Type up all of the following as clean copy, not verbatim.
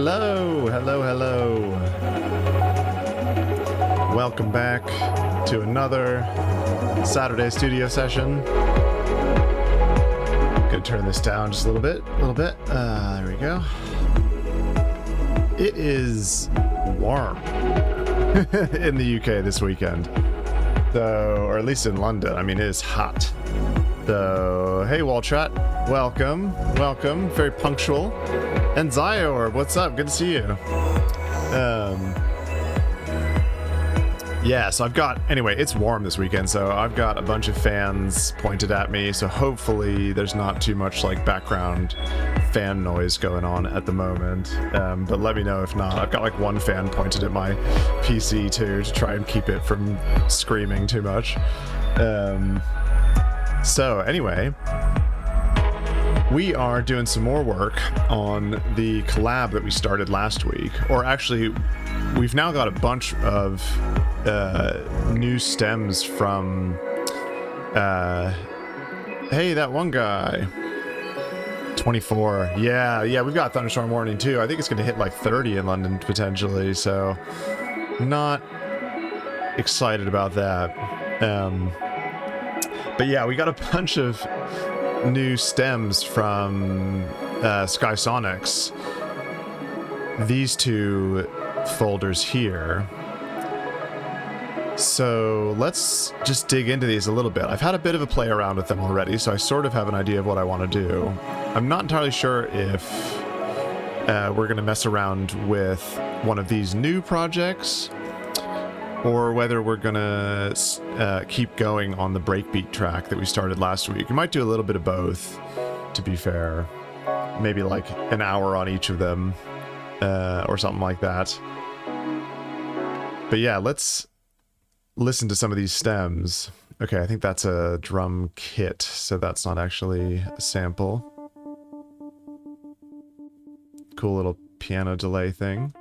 Hello, hello, hello. Welcome back to another Saturday studio session. Gonna turn this down just a little bit, there we go. It is warm in the UK this weekend, though, or at least in London. I mean, it is hot. So, hey, Waltrat, welcome, welcome, very punctual. And Zyorb, what's up? Good to see you. Yeah, so anyway, it's warm this weekend, so I've got a bunch of fans pointed at me, so hopefully there's not too much like background fan noise going on at the moment. But let me know if not. I've got like one fan pointed at my PC too to try and keep it from screaming too much. So anyway, we are doing some more work on the collab that we started last week. Or actually, we've now got a bunch of new stems from... hey, that one guy. 24. Yeah, we've got thunderstorm warning too. I think it's going to hit like 30 in London potentially, so not excited about that. But yeah, we got a bunch of new stems from Skysonix. These two folders here. So let's just dig into these a little bit. I've had a bit of a play around with them already, so I sort of have an idea of what I want to do. I'm not entirely sure if we're going to mess around with one of these new projects, or whether we're gonna keep going on the Breakbeat track that we started last week. We might do a little bit of both, to be fair. Maybe like an hour on each of them, or something like that. But yeah, let's listen to some of these stems. Okay, I think that's a drum kit, so that's not actually a sample. Cool little piano delay thing.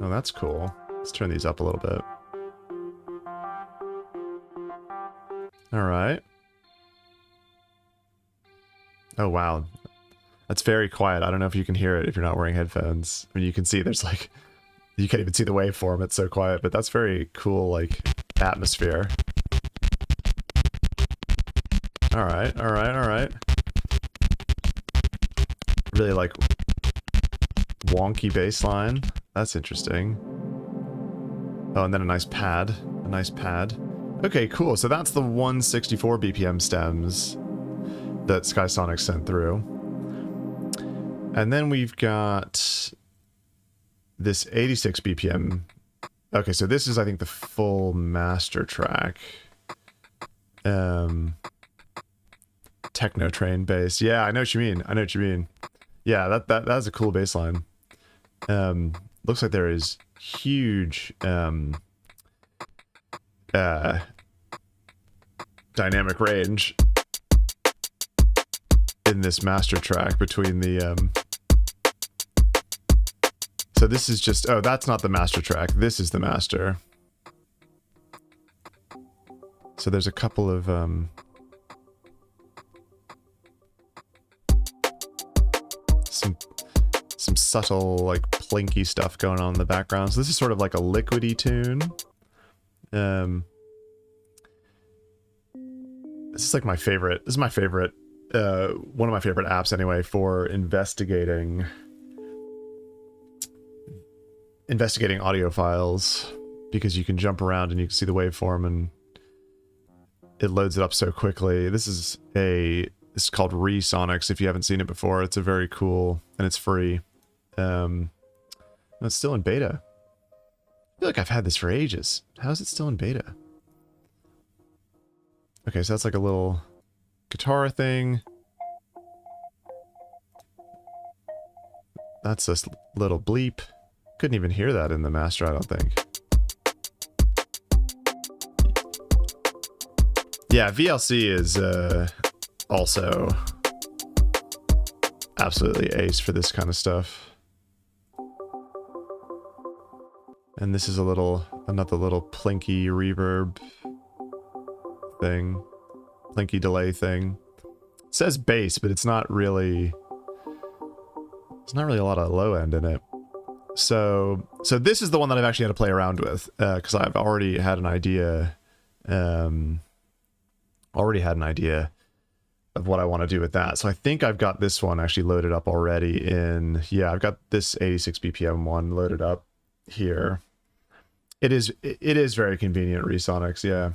Oh, that's cool. Let's turn these up a little bit. All right. Oh, wow. That's very quiet. I don't know if you can hear it if you're not wearing headphones. I mean, you can see there's like... You can't even see the waveform. It's so quiet, but that's very cool, like, atmosphere. All right, all right, all right. Really, like, wonky bass line. That's interesting. Oh, and then a nice pad. A nice pad. Okay, cool. So that's the 164 BPM stems that Skysonix sent through. And then we've got this 86 BPM. Okay, so this is, I think, the full master track. Techno train bass. Yeah, I know what you mean. I know what you mean. Yeah, that's a cool bass line. Looks like there is huge dynamic range in this master track between the so this is just, oh, that's not the master track, this is the master. So there's a couple of some subtle, like, plinky stuff going on in the background. So this is sort of like a liquidy tune. This is like my favorite. This is my favorite, one of my favorite apps anyway, for investigating audio files, because you can jump around and you can see the waveform and it loads it up so quickly. This is called Resonix. If you haven't seen it before, it's a very cool, and it's free. It's still in beta. I feel like I've had this for ages. How is it still in beta? Okay, so that's like a little guitar thing. That's this little bleep. Couldn't even hear that in the master, I don't think. Yeah, VLC is also absolutely ace for this kind of stuff. And this is another little plinky reverb thing. Plinky delay thing. says bass, but it's not really a lot of low end in it. So this is the one that I've actually had to play around with, because I've already had an idea, of what I want to do with that. So I think I've got this one actually loaded up already in, yeah, I've got this 86 BPM one loaded up here. It is very convenient, Resonix, yeah.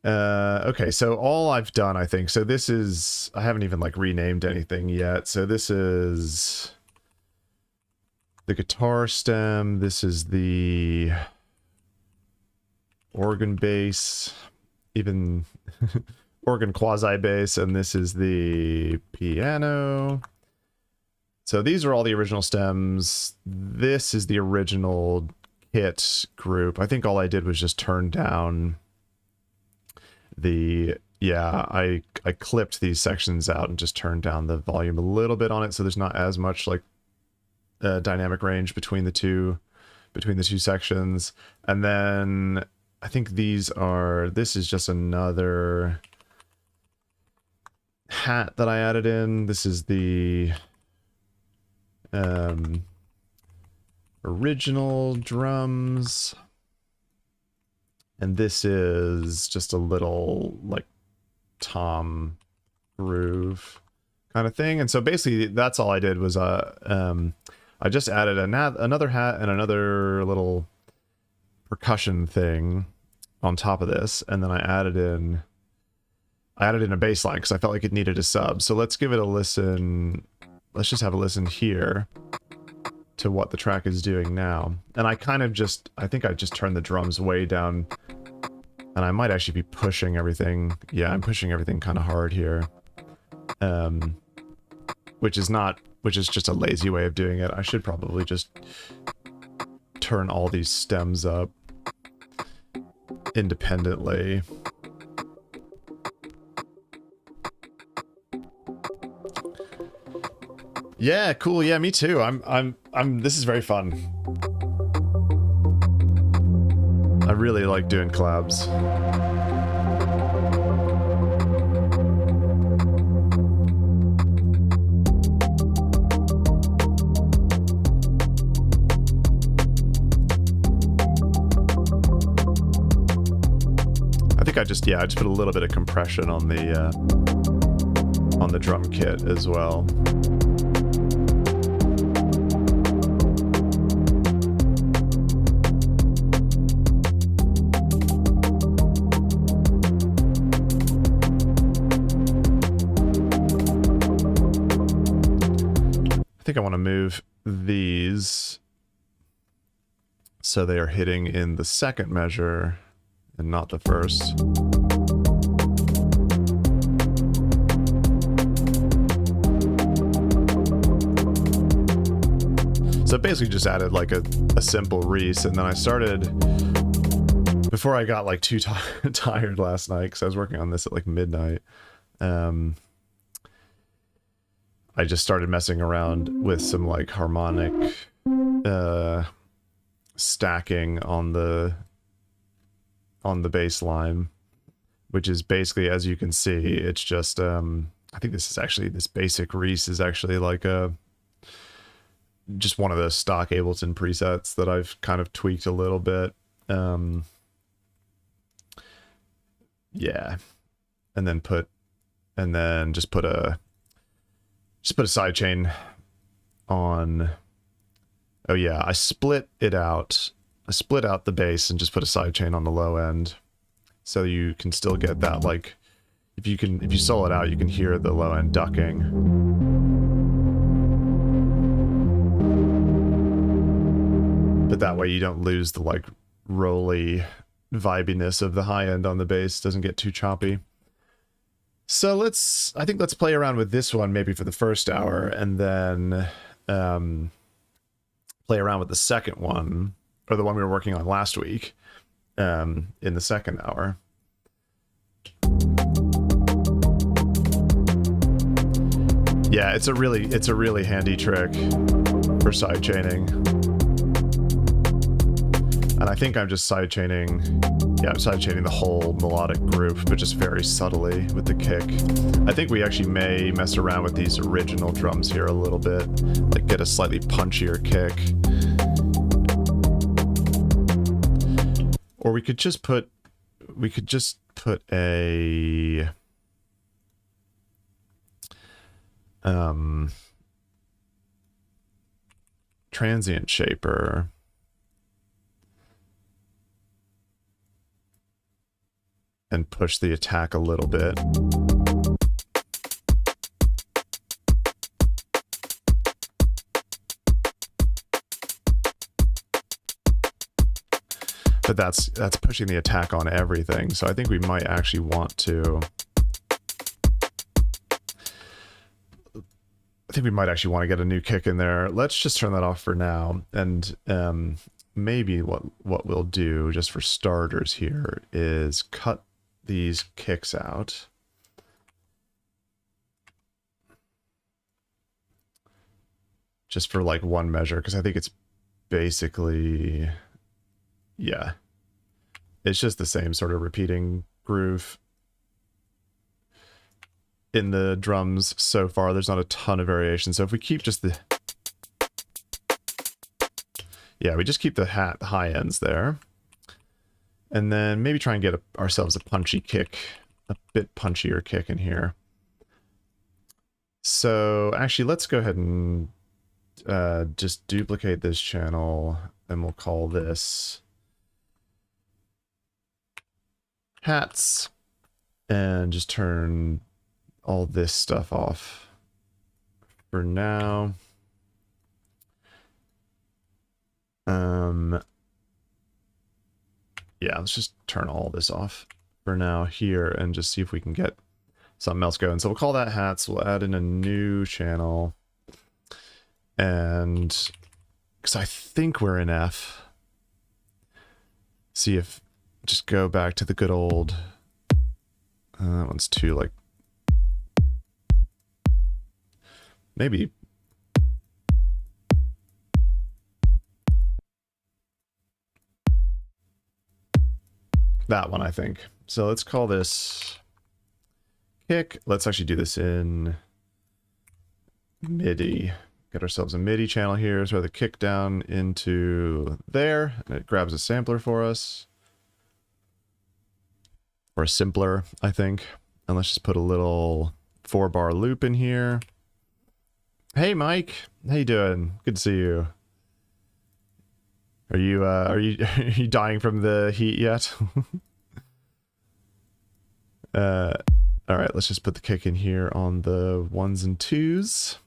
Okay, so all I've done, I think, so this is, I haven't even like renamed anything yet. So this is the guitar stem, this is the organ bass, even organ quasi bass, and this is the piano. So these are all the original stems. This is the original kit group. I think all I did was just turn down the, yeah, I clipped these sections out and just turned down the volume a little bit on it, so there's not as much like dynamic range between the two sections. And then I think this is just another hat that I added in. This is the original drums, and this is just a little like tom groove kind of thing. And so basically that's all I did was I just added another hat and another little percussion thing on top of this, and then I added in a bass line because I felt like it needed a sub. So let's give it a listen. Let's just have a listen here to what the track is doing now. And I think I just turned the drums way down, and I might actually be pushing everything. Yeah, I'm pushing everything kind of hard here. Which is just a lazy way of doing it. I should probably just turn all these stems up independently. Yeah, cool. Yeah, me too. This is very fun. I really like doing collabs. I just put a little bit of compression on the drum kit as well. I think I want to move these so they are hitting in the second measure and not the first. So basically just added like a simple Reese, and then I started, before I got like too tired last night, because I was working on this at like midnight, I just started messing around with some like harmonic stacking on the bass line, which is basically, as you can see, it's just I think this basic Reese is actually like just one of the stock Ableton presets that I've kind of tweaked a little bit. Yeah, and then just put a sidechain on. Oh yeah, I split out the bass and just put a sidechain on the low end, so you can still get that, like, if you solo it out, you can hear the low end ducking. But that way you don't lose the like rolly vibiness of the high end on the bass, doesn't get too choppy. So let's play around with this one maybe for the first hour, and then play around with the second one, or the one we were working on last week, in the second hour. Yeah, it's a really handy trick for sidechaining. And I think I'm just sidechaining. Yeah, I'm sidechaining the whole melodic group, but just very subtly with the kick. I think we actually may mess around with these original drums here a little bit, like get a slightly punchier kick. Or we could just put a transient shaper. And push the attack a little bit. But that's pushing the attack on everything. So I think we might actually want to get a new kick in there. Let's just turn that off for now. And maybe what we'll do just for starters here is cut these kicks out. Just for like one measure, because I think it's basically, yeah, it's just the same sort of repeating groove in the drums so far. There's not a ton of variation. So if we keep just the, yeah, we just keep the high ends there. And then maybe try and get ourselves a punchy kick, a bit punchier kick in here. So actually, let's go ahead and just duplicate this channel, and we'll call this hats, and just turn all this stuff off for now. Yeah, let's just turn all this off for now here and just see if we can get something else going. So we'll call that hats. We'll add in a new channel. And because I think we're in F. See if, just go back to the good old, that one's too like, maybe. That one, I think. So let's call this kick. Let's actually do this in MIDI. Get ourselves a MIDI channel here. So the kick down into there, and it grabs a sampler for us. Or a simpler, I think. And let's just put a little 4-bar loop in here. Hey, Mike. How you doing? Good to see you. Are you dying from the heat yet? All right, let's just put the kick in here on the 1s and 2s.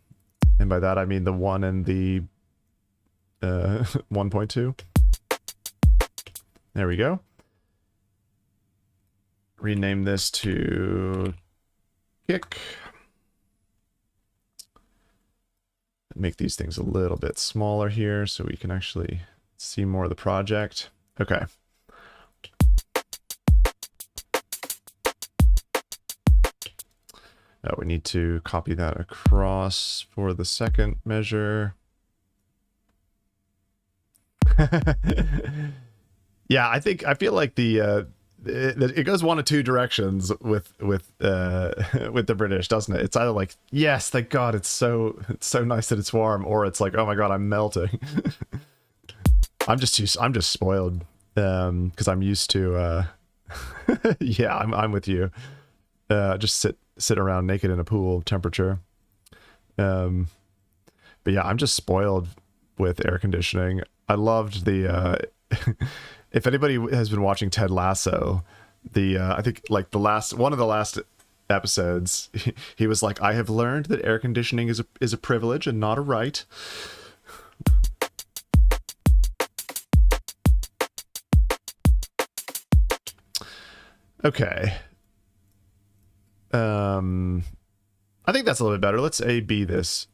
And by that I mean the 1 and the 1.2. There we go. Rename this to kick. Make these things a little bit smaller here so we can actually see more of the project. Okay. We need to copy that across for the second measure. Yeah, I feel like the it goes one of two directions with the British, doesn't it? It's either like, yes, thank God, it's so nice that it's warm, or it's like, oh my God, I'm melting. I'm just spoiled because I'm used to yeah, I'm with you. Just sit around naked in a pool temperature. But yeah, I'm just spoiled with air conditioning. I loved the if anybody has been watching Ted Lasso, I think like one of the last episodes, he was like, I have learned that air conditioning is a privilege and not a right. Okay. I think that's a little bit better. Let's A-B this.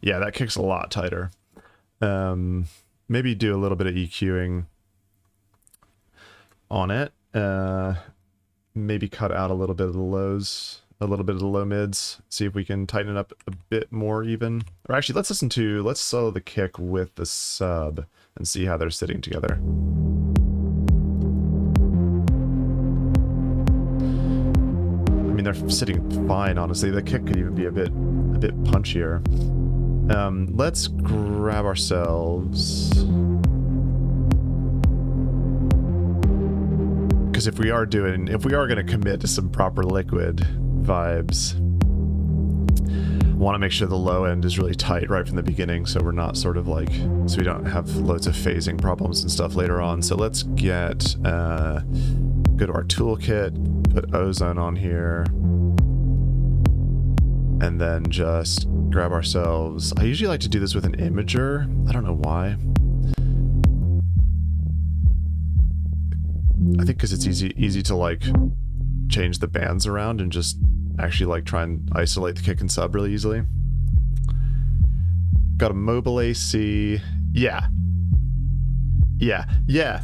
Yeah, that kick's a lot tighter. Maybe do a little bit of EQing on it. Maybe cut out a little bit of the lows a little bit of the low mids, see if we can tighten it up a bit more even. Or actually, let's solo the kick with the sub and see how they're sitting together. I mean, they're sitting fine, honestly. The kick could even be a bit punchier. Let's grab ourselves, because if we are going to commit to some proper Liquid vibes, want to make sure the low end is really tight right from the beginning, so we're not sort of like, so we don't have loads of phasing problems and stuff later on. So let's get go to our toolkit, put ozone on here, and then just grab ourselves, I usually like to do this with an imager, I don't know why. I think because it's easy to like change the bands around and just actually like try and isolate the kick and sub really easily. Got a mobile AC. Yeah,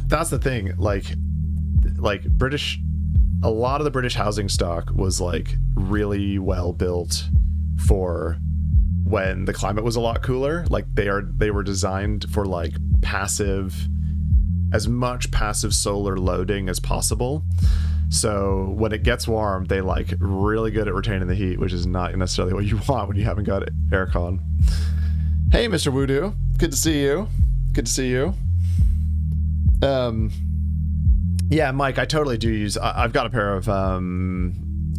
that's the thing. Like British, a lot of the British housing stock was like really well built for when the climate was a lot cooler. Like they were designed for like as much passive solar loading as possible. So when it gets warm, they like really good at retaining the heat, which is not necessarily what you want when you haven't got aircon. Hey, Mr. Voodoo, good to see you. Good to see you. Yeah, Mike, I totally do use. I've got a pair of Yamaha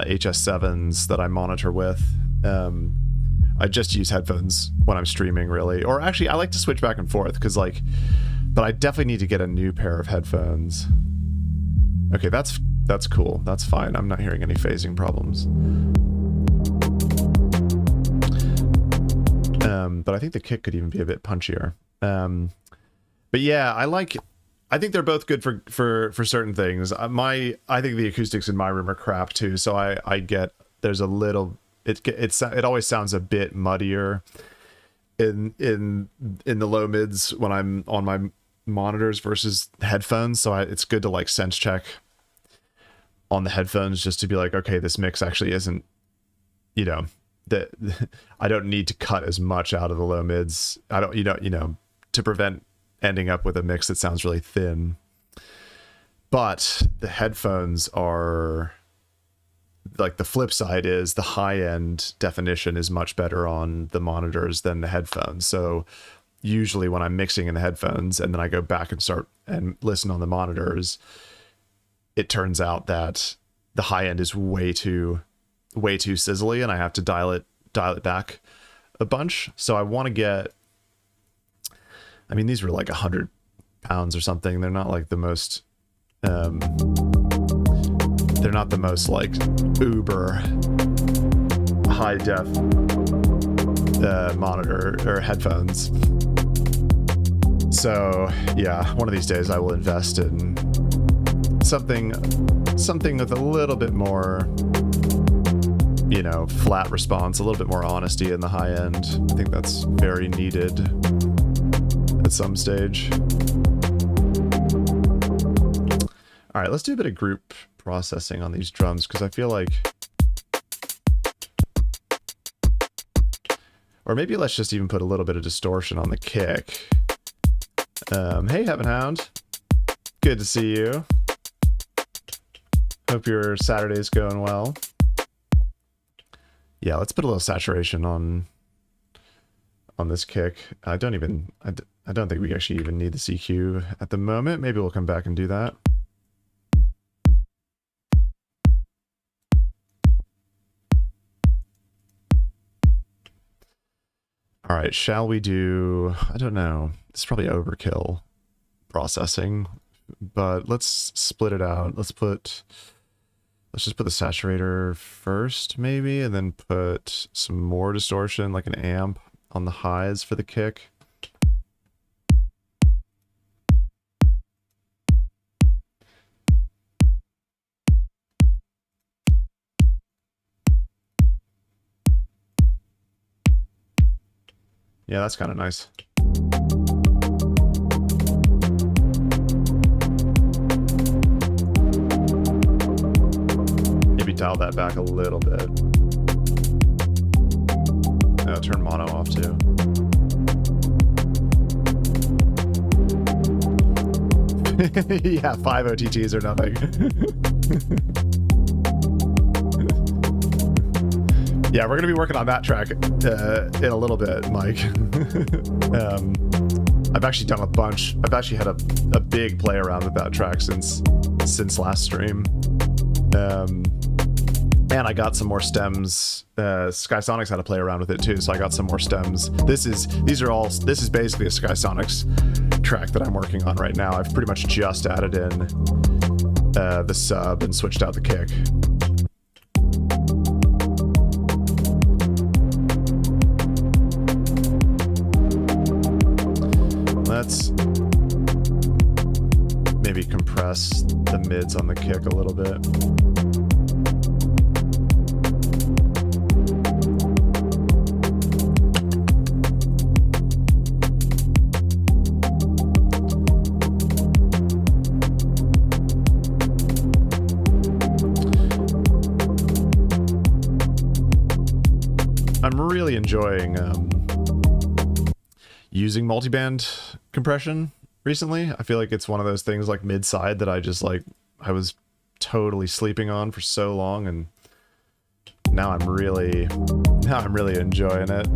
HS7s that I monitor with. I just use headphones when I'm streaming, really. Or actually, I like to switch back and forth because like. But I definitely need to get a new pair of headphones. Okay, that's cool. That's fine. I'm not hearing any phasing problems. But I think the kick could even be a bit punchier. But yeah, I think they're both good for certain things. I think the acoustics in my room are crap too. So I get there's a little. It always sounds a bit muddier in the low mids when I'm on my monitors versus headphones, so it's good to like sense check on the headphones just to be like, okay, this mix actually isn't, you know, that I don't need to cut as much out of the low mids. I don't, to prevent ending up with a mix that sounds really thin. But the headphones are like, the flip side is the high end definition is much better on the monitors than the headphones. So usually when I'm mixing in the headphones and then I go back and start and listen on the monitors, it turns out that the high end is way too sizzly and I have to dial it back a bunch. So I want to get, I mean, these were like 100 pounds or something. They're not like the most, they're not the most like uber high def monitor or headphones. So yeah, one of these days I will invest in something with a little bit more, flat response, a little bit more honesty in the high end. I think that's very needed at some stage. All right, let's do a bit of group processing on these drums because I feel like, or maybe let's just even put a little bit of distortion on the kick. Hey, Heaven Hound. Good to see you. Hope your Saturday's going well. Yeah, let's put a little saturation on this kick. I don't think we actually even need the CQ at the moment. Maybe we'll come back and do that. All right, shall we do, I don't know, it's probably overkill processing, but let's split it out. Let's just put the saturator first maybe, and then put some more distortion, like an amp on the highs for the kick. Yeah, that's kind of nice. dial that back a little bit. Oh, turn mono off too. Yeah, 5 OTTs or nothing. Yeah, we're gonna be working on that track in a little bit, Mike. I've actually done a bunch. I've actually had a big play around with that track since last stream. And I got some more stems. Skysonix had to play around with it too, so I got some more stems. This is basically a Skysonix track that I'm working on right now. I've pretty much just added in the sub and switched out the kick. Let's maybe compress the mids on the kick a little bit. I'm really enjoying using multiband compression recently. I feel like it's one of those things like mid-side that I was totally sleeping on for so long, and now I'm really enjoying it.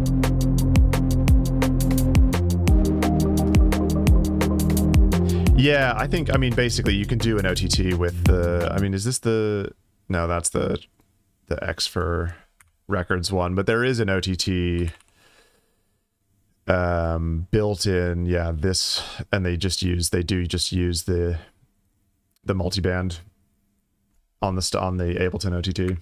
Yeah, I mean basically you can do an OTT with the, I mean, is this the, no, that's the X for Records one, but there is an OTT built in, yeah, this, and they do just use the multiband on the Ableton OTT.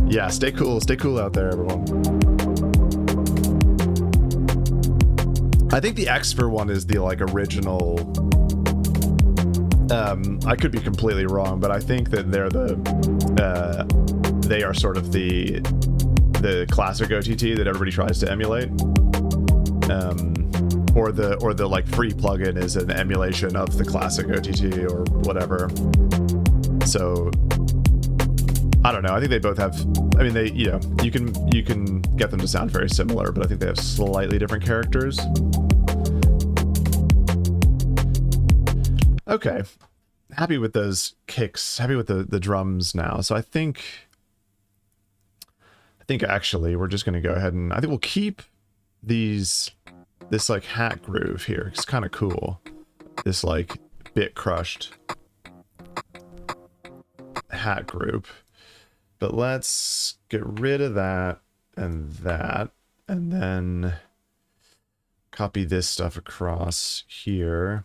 Yeah, stay cool out there, everyone. I think the X for one is the like original. I could be completely wrong, but I think that they're they are sort of the classic OTT that everybody tries to emulate. Or the like free plugin is an emulation of the classic OTT or whatever. So I don't know. I think they both have, I mean, they, you know, you can get them to sound very similar, but I think they have slightly different characters. Okay. Happy with those kicks, happy with the drums now. So I think actually we're just going to go ahead and, I think we'll keep this like hat groove here. It's kind of cool. This like bit crushed hat group. But let's get rid of that, and then copy this stuff across here.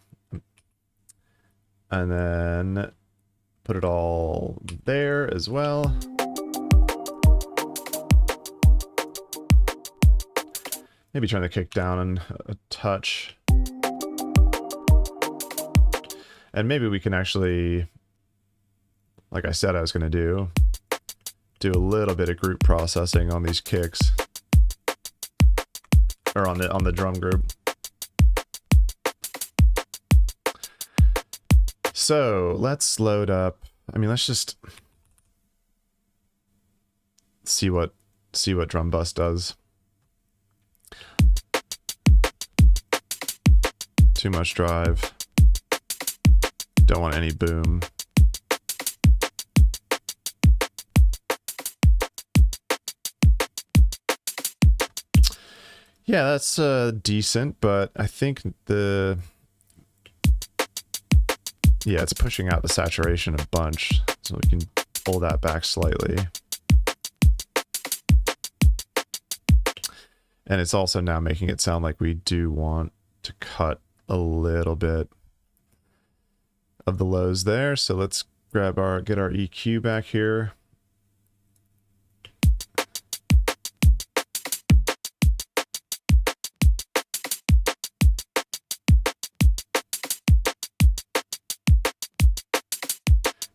And then put it all there as well. Maybe turn the kick down a touch. And maybe we can actually, like I said I was going to do a little bit of group processing on these kicks. Or on the drum group. So let's load up. I mean, let's just see what drum bus does. Too much drive. Don't want any boom. Yeah, that's decent, but I think it's pushing out the saturation a bunch, so we can pull that back slightly. And it's also now making it sound like we do want to cut a little bit of the lows there. So let's get our EQ back here.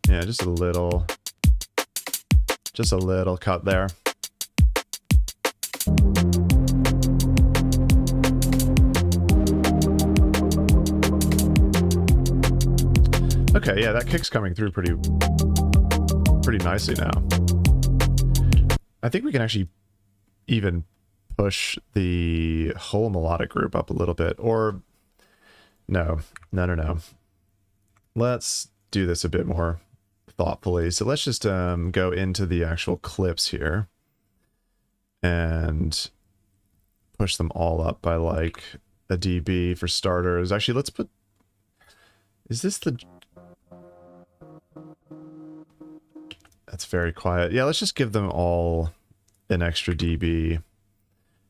Yeah, just a little cut there. Okay, yeah, that kick's coming through pretty nicely now. I think we can actually even push the whole melodic group up a little bit, or no. Let's do this a bit more thoughtfully. So let's just go into the actual clips here and push them all up by like a dB for starters. Actually, let's put, is this the, that's very quiet. Yeah, let's just give them all an extra dB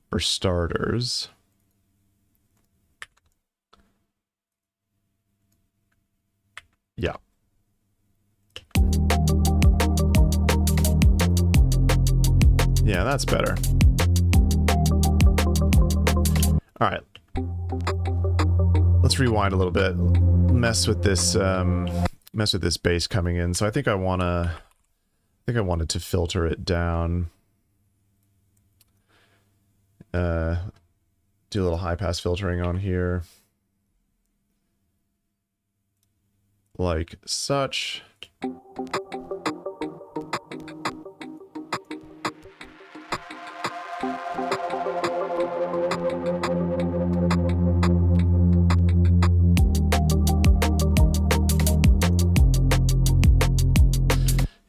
for starters. Yeah. Yeah, that's better. All right. Let's rewind a little bit. Mess with this bass coming in. So I think I wanted to filter it down. Do a little high pass filtering on here. Like such.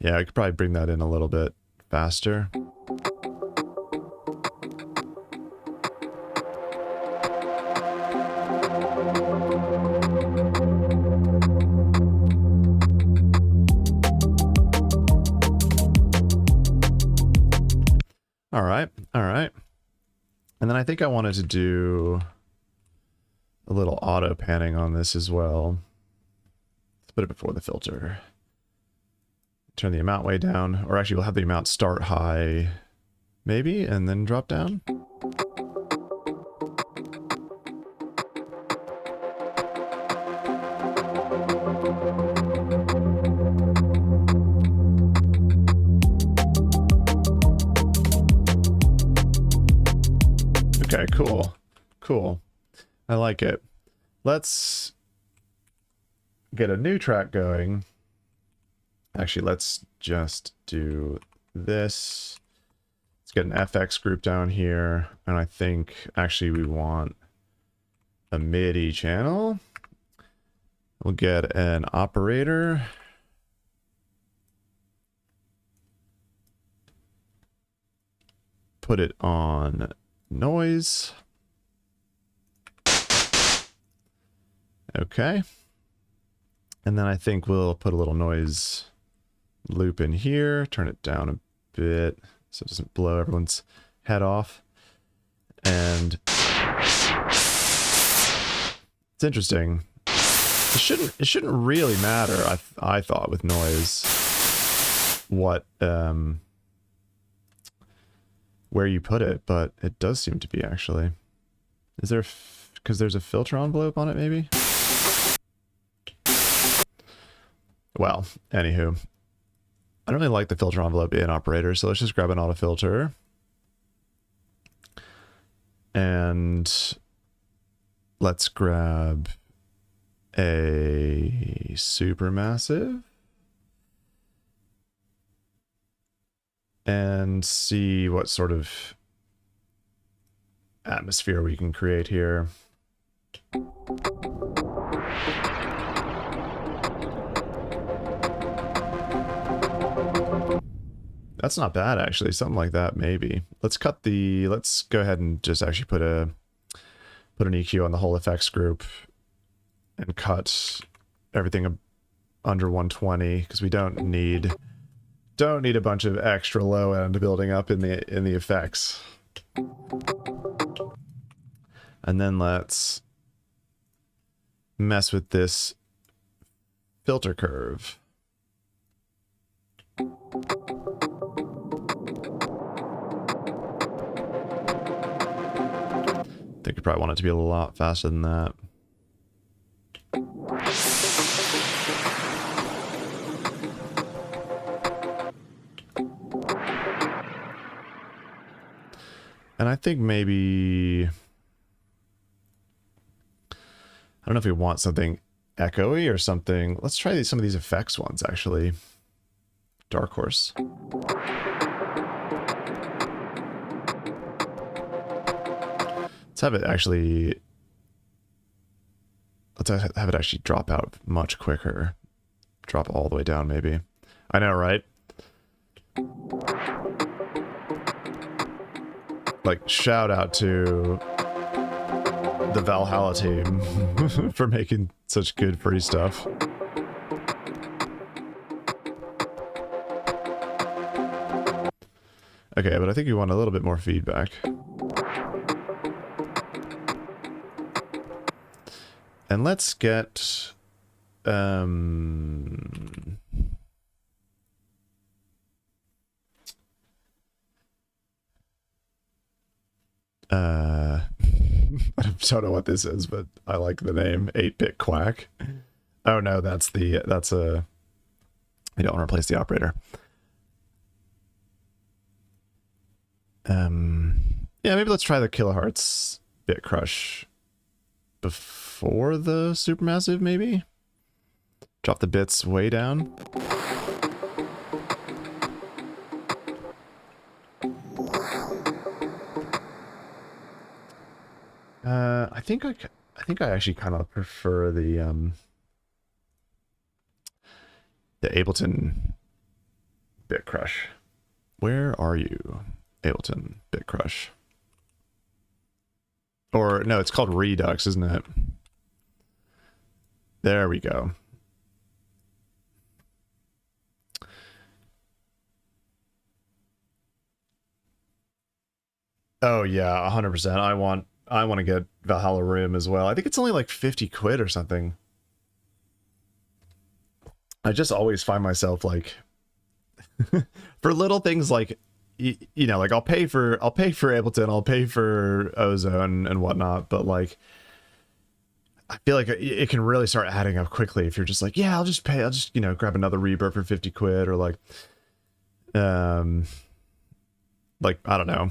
Yeah, I could probably bring that in a little bit faster. All right. And then I think I wanted to do a little auto panning on this as well. Let's put it before the filter. Turn the amount way down, or actually we'll have the amount start high, maybe, and then drop down. Okay, cool. I like it. Let's get a new track going. Actually, let's just do this. Let's get an FX group down here. And I think actually we want a MIDI channel. We'll get an operator. Put it on noise. Okay. And then I think we'll put a little noise loop in here, turn it down a bit so it doesn't blow everyone's head off. And it's interesting. It shouldn't really matter, I thought, with noise what where you put it, but it does seem to be actually. Is there, because there's a filter envelope on it maybe? Well, anywho, I don't really like the filter envelope in operator, so let's just grab an auto filter. And let's grab a supermassive and see what sort of atmosphere we can create here. That's not bad, actually. Something like that, maybe. Let's go ahead and just actually put an EQ on the whole effects group and cut everything under 120 because we don't need a bunch of extra low end building up in the effects. And then let's mess with this filter curve. I think you probably want it to be a lot faster than that. And I think maybe, I don't know if we want something echoey or something. Let's try some of these effects ones, actually. Dark Horse. Let's have it actually... Let's have it actually drop out much quicker. Drop all the way down, maybe. I know, right? Like, shout out to the Valhalla team for making such good free stuff. Okay, but I think we want a little bit more feedback. And let's get... I don't know what this is, but I like the name 8-Bit Quack. Oh no, that's a... I don't want to replace the operator. Yeah, maybe let's try the Kilohertz Bit Crush before the Supermassive, maybe? Drop the bits way down. I think I actually kind of prefer the Ableton Bit Crush. Where are you, Ableton Bit Crush? Or no, it's called Redux, isn't it? There we go. Oh yeah, 100%. I want to get Valhalla Rim as well. I think it's only like 50 quid or something. I just always find myself like for little things like you know, like I'll pay for Ableton, I'll pay for Ozone and whatnot, but like I feel like it can really start adding up quickly if you're just like, yeah, I'll just you know, grab another reverb for 50 quid or like I don't know.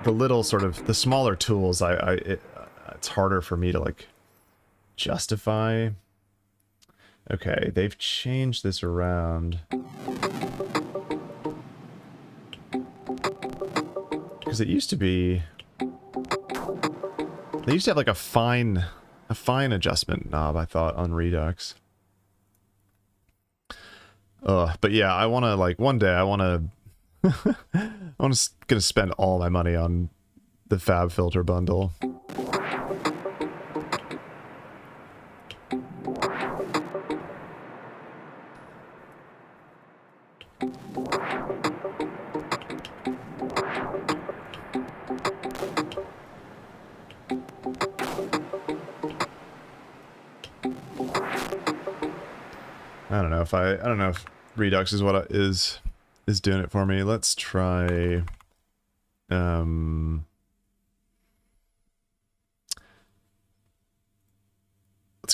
The little sort of the smaller tools it's harder for me to like justify. Okay, they've changed this around because it used to be they used to have like a fine adjustment knob, I thought, on Redux. But yeah, I want to like one day I want to I'm just gonna spend all my money on the Fab Filter bundle. I don't know if Redux is what is doing it for me. Let's try let's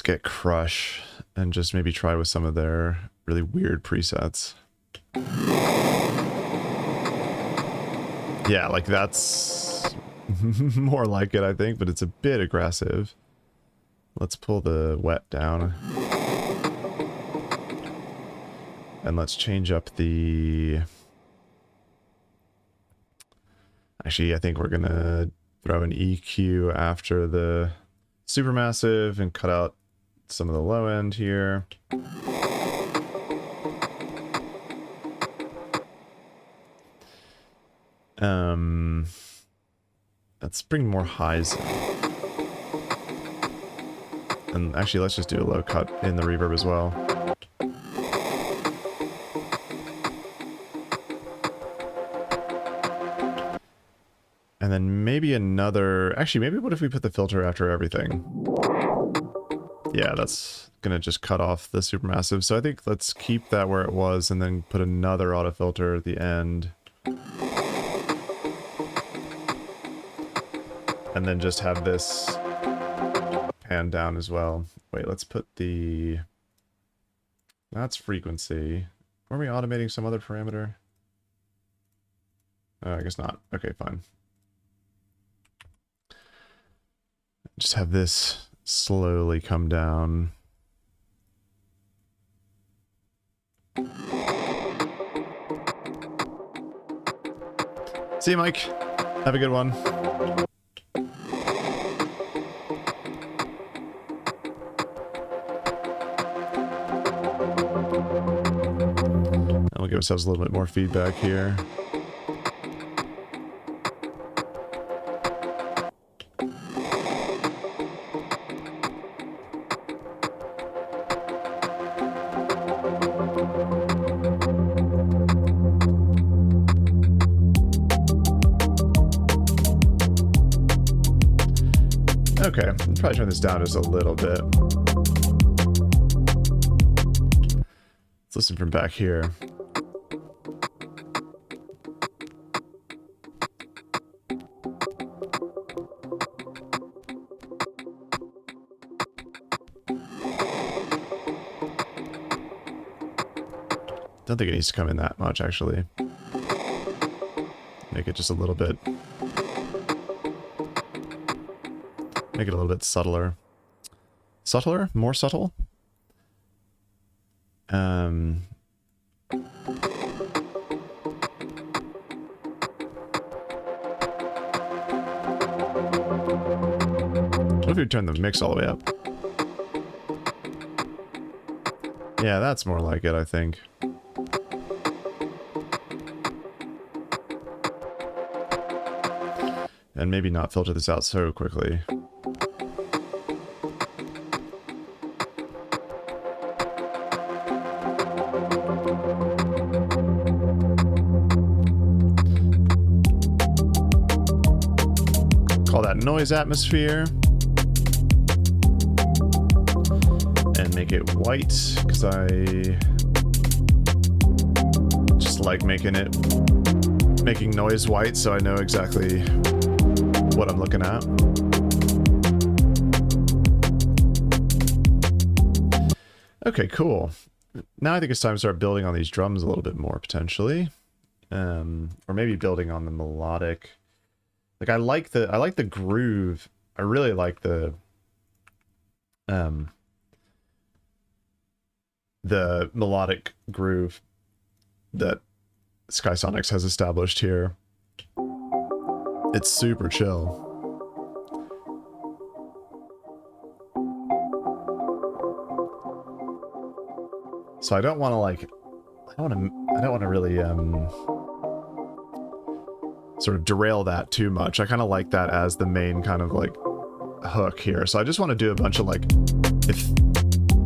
get Crush and just maybe try with some of their really weird presets. Yeah, like that's more like it, I think, but it's a bit aggressive. Let's pull the wet down. And let's change up the... Actually, I think we're gonna throw an EQ after the Supermassive and cut out some of the low end here. Let's bring more highs in. And actually, let's just do a low cut in the reverb as well. And then maybe another... Actually, maybe what if we put the filter after everything? Yeah, that's gonna just cut off the Supermassive. So I think let's keep that where it was and then put another auto filter at the end. And then just have this pan down as well. Wait, let's put the... That's frequency. Were we automating some other parameter? I guess not. Okay, fine. Just have this slowly come down. See you, Mike. Have a good one. And we'll give ourselves a little bit more feedback here. Okay, I'll probably turn this down just a little bit. Let's listen from back here. Don't think it needs to come in that much, actually. Make it just a little bit. Make it a little bit subtler. Subtler? More subtle? What if we turn the mix all the way up? Yeah, that's more like it, I think. And maybe not filter this out so quickly. Call that noise atmosphere. And make it white, because I just like making noise white so I know exactly what I'm looking at. Okay, cool. Now I think it's time to start building on these drums a little bit more, potentially. Or maybe building on the melodic. Like I like the groove. I really like the melodic groove that Skysonix has established here. It's super chill. So I don't want to like, I don't want to really sort of derail that too much. I kind of like that as the main kind of like hook here. So I just want to do a bunch of like,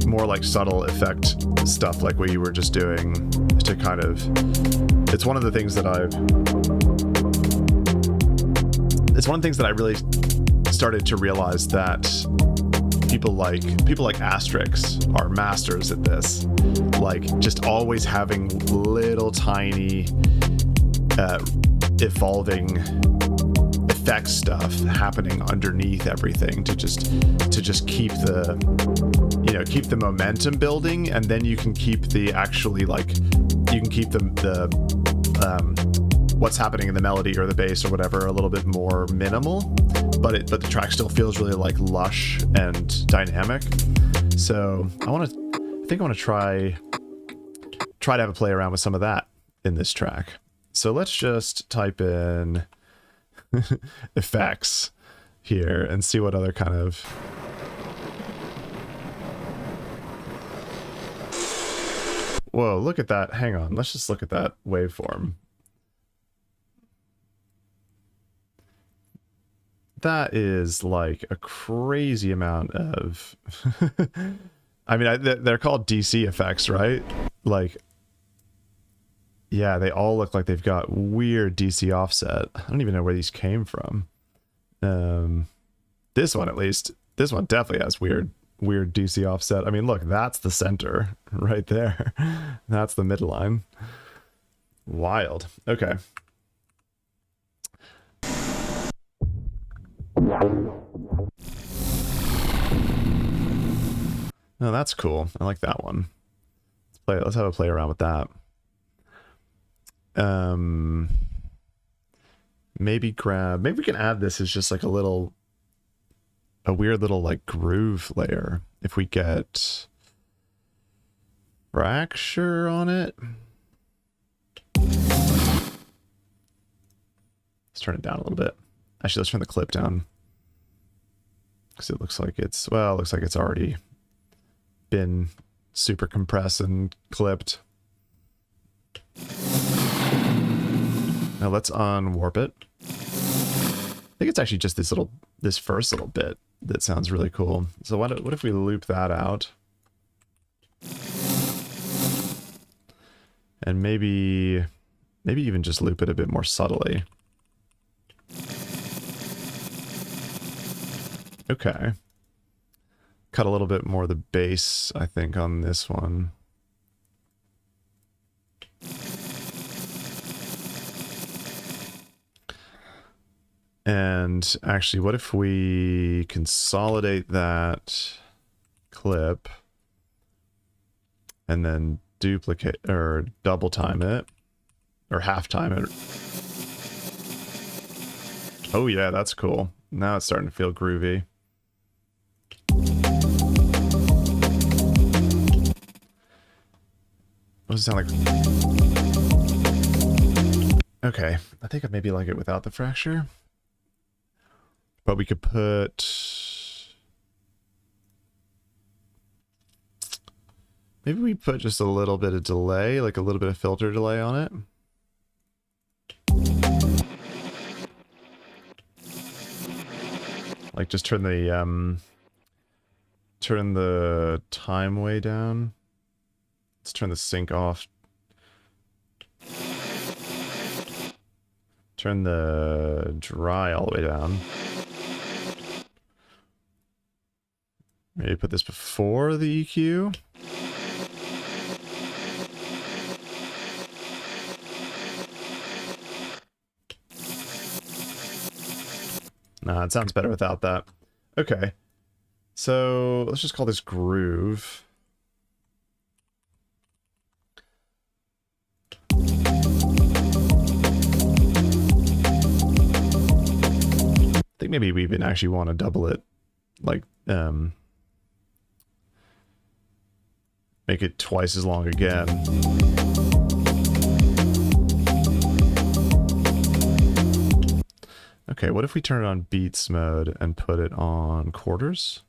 more like subtle effect stuff like what you were just doing to kind of, it's one of the things that I really started to realize that people like Asterix are masters at this. Like just always having little tiny evolving effect stuff happening underneath everything to just keep the momentum building, and then you can keep the what's happening in the melody or the bass or whatever a little bit more minimal, but the track still feels really like lush and dynamic. So I want to try to have a play around with some of that in this track. So let's just type in effects here and see what other kind of whoa, look at that. Hang on, let's just look at that waveform. That is like a crazy amount of I mean, they're called DC effects, right? Like, yeah, they all look like they've got weird DC offset. I don't even know where these came from. This one, at least, this one definitely has weird DC offset. I mean, look, that's the center right there. That's the midline. Wild. Okay. Oh, that's cool. I like that one. Let's have a play around with that. Maybe we can add this as just like a little a weird little like groove layer. If we get fracture on it. Let's turn it down a little bit. Actually, let's turn the clip down. Because it looks like it's, well, it looks like it's already been super compressed and clipped. Now let's unwarp it. I think it's actually just this first little bit that sounds really cool. So what if we loop that out? And maybe even just loop it a bit more subtly. Okay. Cut a little bit more of the bass, I think, on this one. And actually, what if we consolidate that clip and then duplicate or double time it or half time it? Oh yeah, that's cool. Now it's starting to feel groovy. What does it sound like? Okay, I think I maybe like it without the fracture. But we could put... Maybe we put just a little bit of delay, like a little bit of filter delay on it. Like just turn the time way down. Let's turn the sync off. Turn the dry all the way down. Maybe put this before the EQ. Nah, it sounds better without that. Okay. So let's just call this groove. I think maybe we even actually want to double it, like, make it twice as long again. Okay, what if we turn it on beats mode and put it on quarters?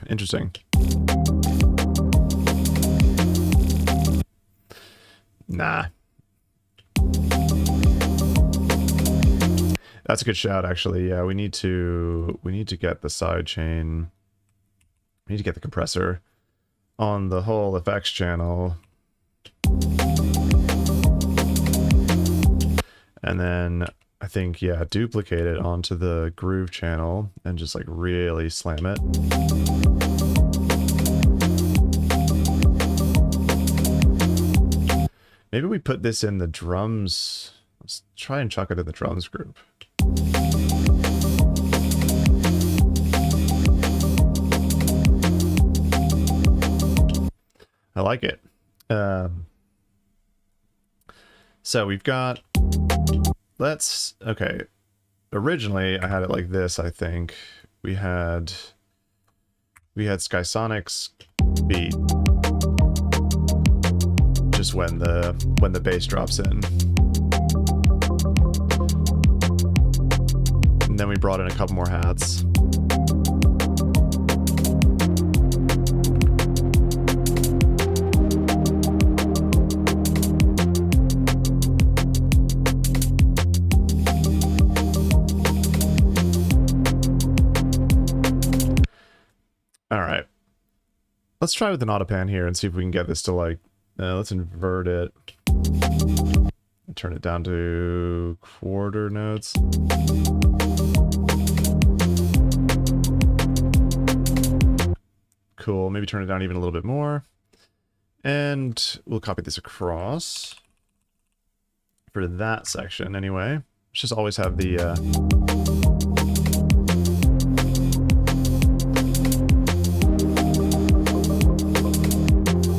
Interesting. Nah. That's a good shout, actually. Yeah, we need to get the side chain. We need to get the compressor on the whole effects channel. And then I think, yeah, duplicate it onto the groove channel and just like really slam it. Maybe we put this in the drums. Let's try and chuck it in the drums group. I like it. So we've got, okay. Originally I had it like this, I think. We had Skysonix beat just when the bass drops in. And then we brought in a couple more hats. All right, let's try with an autopan here and see if we can get this to like, let's invert it and turn it down to quarter notes. Cool, maybe turn it down even a little bit more. And we'll copy this across for that section anyway. Let's just always have the,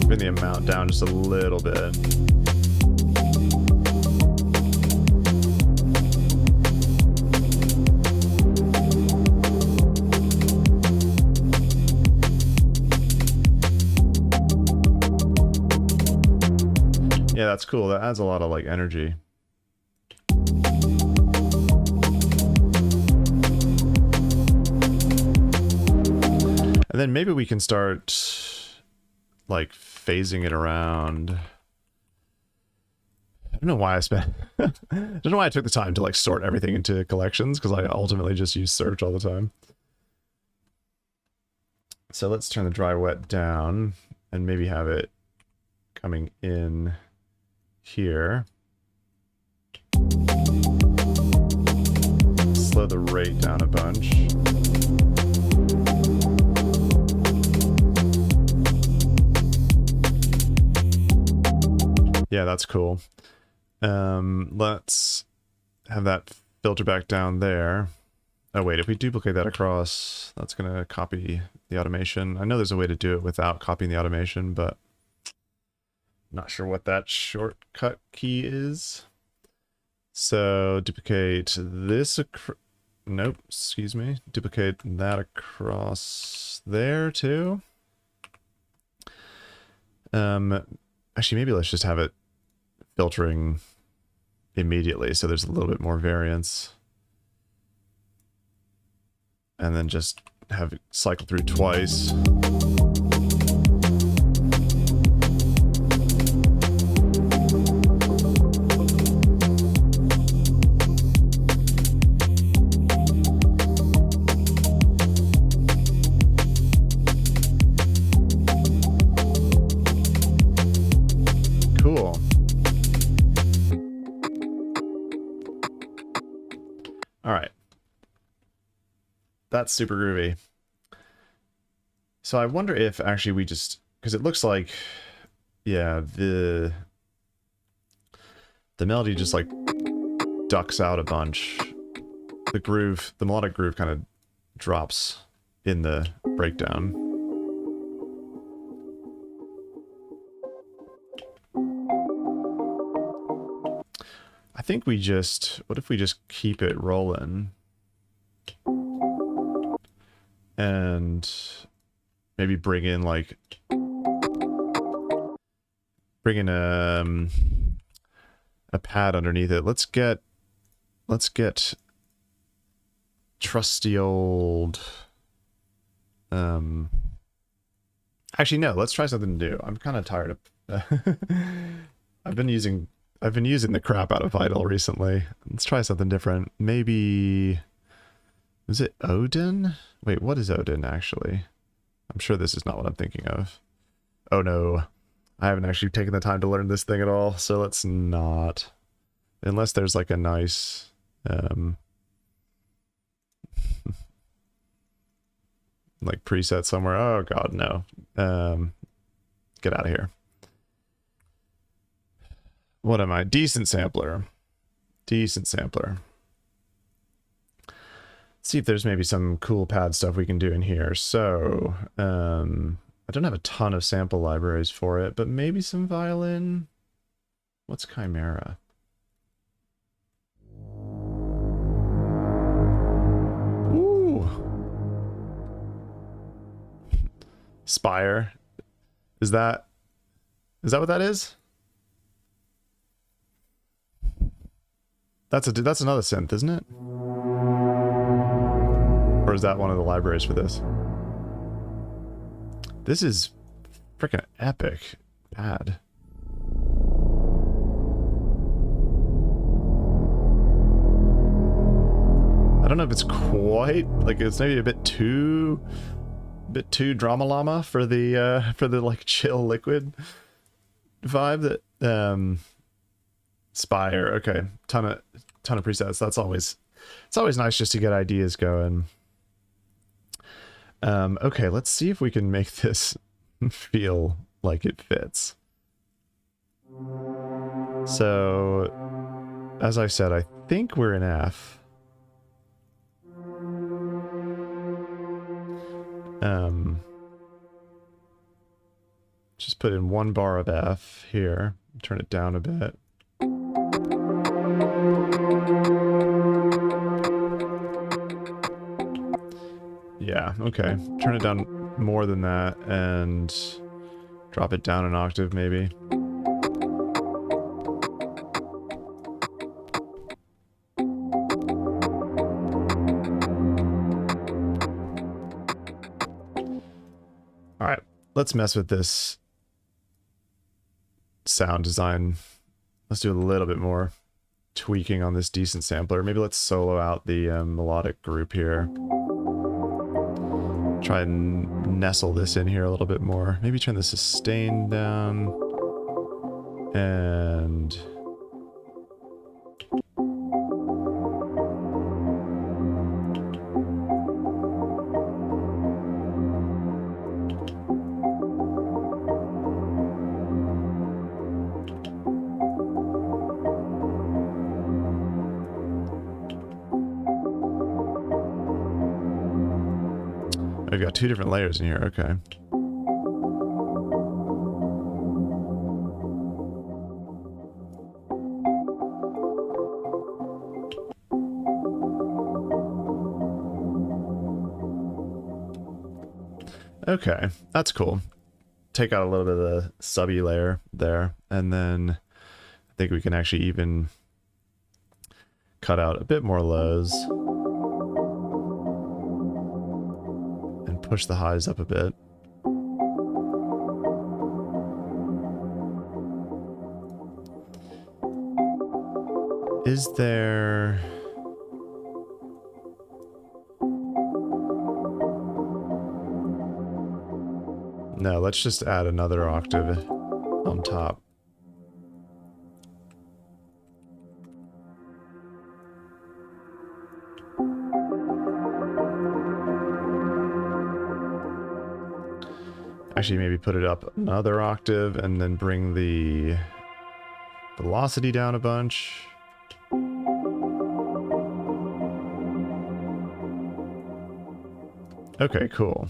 bring the amount down just a little bit. that's cool. That adds a lot of like energy. And then maybe we can start like phasing it around. I don't know why I spent I don't know why I took the time to like sort everything into collections, because I ultimately just use search all the time. So let's turn the dry wet down and maybe have it coming in here. Slow the rate down a bunch. Yeah, that's cool. Let's have that filter back down there. Oh wait, if we duplicate that across, that's gonna copy the automation. I know there's a way to do it without copying the automation, but not sure what that shortcut key is. So duplicate this nope, excuse me. Duplicate that across there too. Actually, maybe let's just have it filtering immediately so there's a little bit more variance. And then just have it cycle through twice. Cool. All right. That's super groovy. So I wonder if actually we just, because it looks like, yeah, the melody just like ducks out a bunch. The groove, the melodic groove kind of drops in the breakdown. I think we just, what if we just keep it rolling? And maybe bring in like a pad underneath it. Let's get trusty old actually no, let's try something new. I'm kind of tired of I've been using the crap out of Vital recently. Let's try something different. Maybe, is it Odin? Wait, what is Odin actually? I'm sure this is not what I'm thinking of. Oh no, I haven't actually taken the time to learn this thing at all, so let's not. Unless there's like a nice like preset somewhere. Oh god, no. Get out of here. What am I? Decent sampler. Decent sampler. See if there's maybe some cool pad stuff we can do in here. So, I don't have a ton of sample libraries for it, but maybe some violin. What's Chimera? Ooh. Spire. Is that what that is? That's another synth, isn't it? Or is that one of the libraries for this? This is freaking epic pad. I don't know if it's quite like, it's maybe a bit too drama llama for the like chill liquid vibe that Spire. Okay, ton of presets. That's always, it's always nice just to get ideas going. Okay, let's see if we can make this feel like it fits. So, as I said, I think we're in F. Just put in 1 bar of F here. Turn it down a bit. Yeah, okay. Turn it down more than that and drop it down an octave maybe. let's mess with this sound design. Let's do a little bit more tweaking on this decent sampler. Maybe let's solo out the melodic group here. Try and nestle this in here a little bit more. Maybe turn the sustain down. And... I've got two different layers in here, okay. Okay, that's cool. Take out a little bit of the subby layer there, and then I think we can actually even cut out a bit more lows. Push the highs up a bit. Is there... No, let's just add another octave on top. Actually, maybe put it up another octave and then bring the velocity down a bunch. Okay, cool.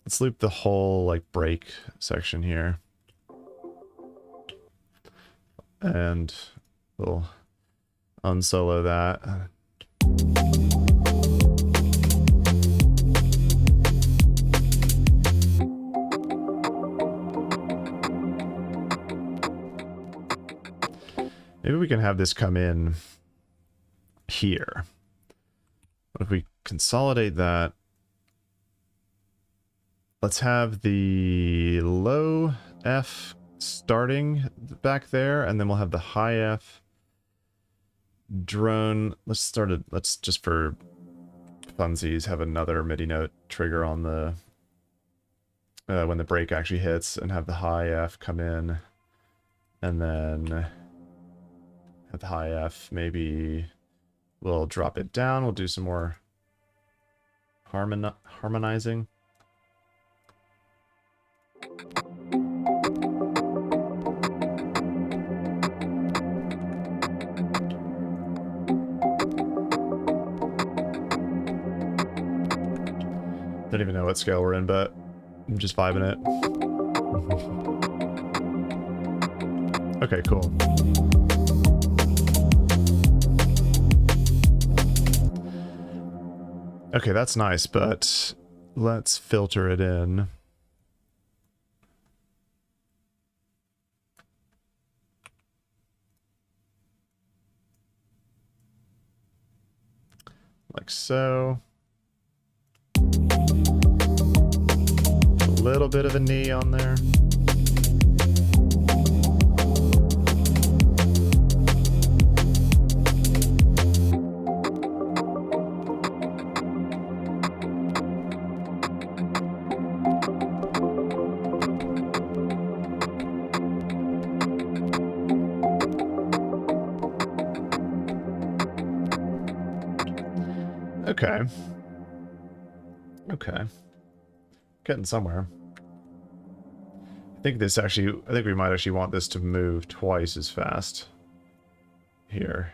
Let's loop the whole, like, break section here. And we'll unsolo that. Maybe we can have this come in here. What if we consolidate that? Let's have the low F starting back there, and then we'll have the high F drone. Let's just for funsies have another MIDI note trigger on the when the break actually hits, and have the high F come in, and then at the high F, maybe we'll drop it down. We'll do some more harmonizing. Don't even know what scale we're in, but I'm just vibing it. Okay, cool. Okay, that's nice, but let's filter it in. Like so. A little bit of a knee on there. Okay. Okay. Getting somewhere. I think we might actually want this to move twice as fast here.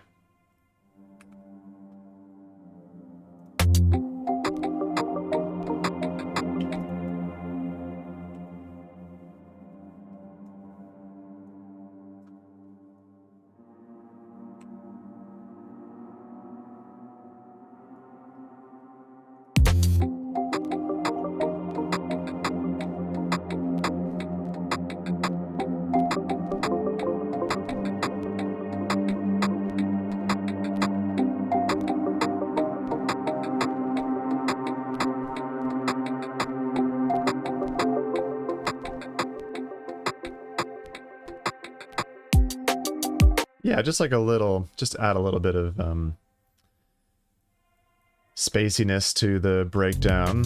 Yeah, just like a little, just add a little bit of spaciness to the breakdown.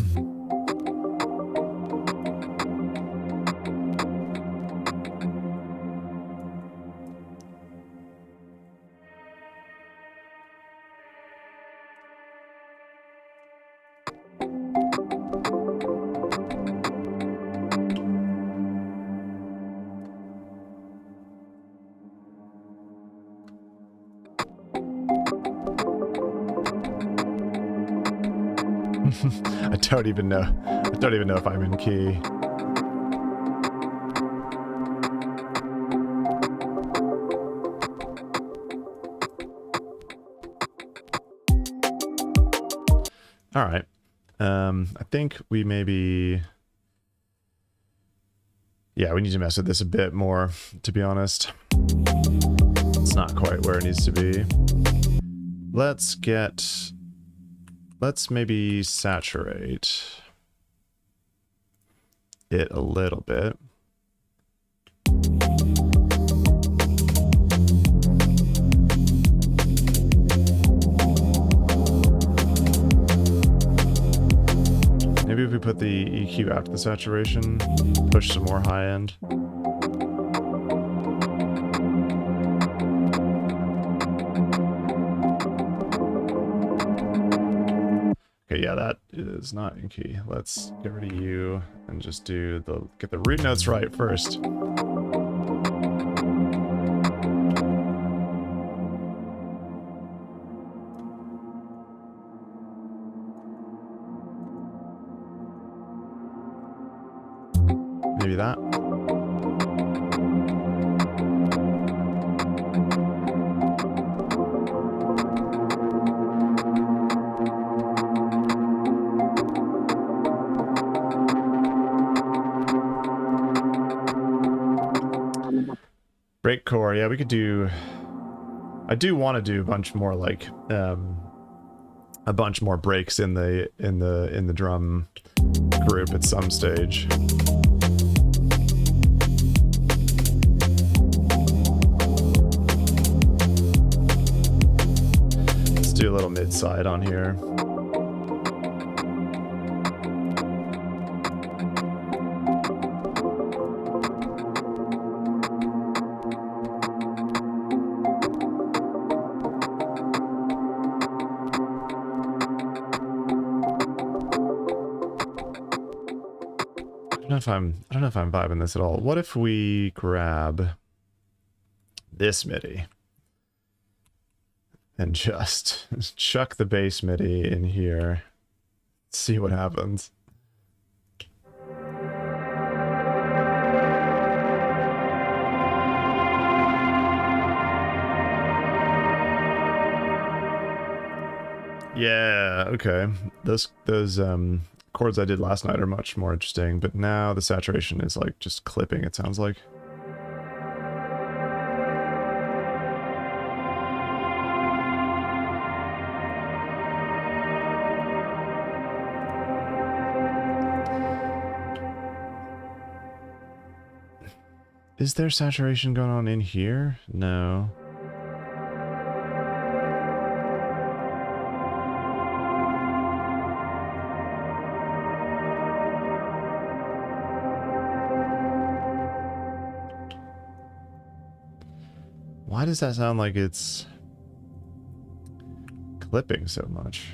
I don't even know. I don't even know if I'm in key. All right. I think we maybe... Yeah, we need to mess with this a bit more, to be honest. It's not quite where it needs to be. Let's maybe saturate it a little bit. Maybe if we put the EQ after the saturation, push some more high end. Okay, yeah, that is not in key. Let's get rid of you and just do get the root notes right first. Maybe that. Breakcore, yeah, we could do... I do want to do a bunch more like a bunch more breaks in the drum group at some stage. Let's do a little mid-side on here. I don't know if I'm vibing this at all. What if we grab this MIDI and just chuck the bass MIDI in here, see what happens. Yeah, okay. Those chords I did last night are much more interesting, but now the saturation is like just clipping, it sounds like. Is there saturation going on in here? No. Why does that sound like it's clipping so much?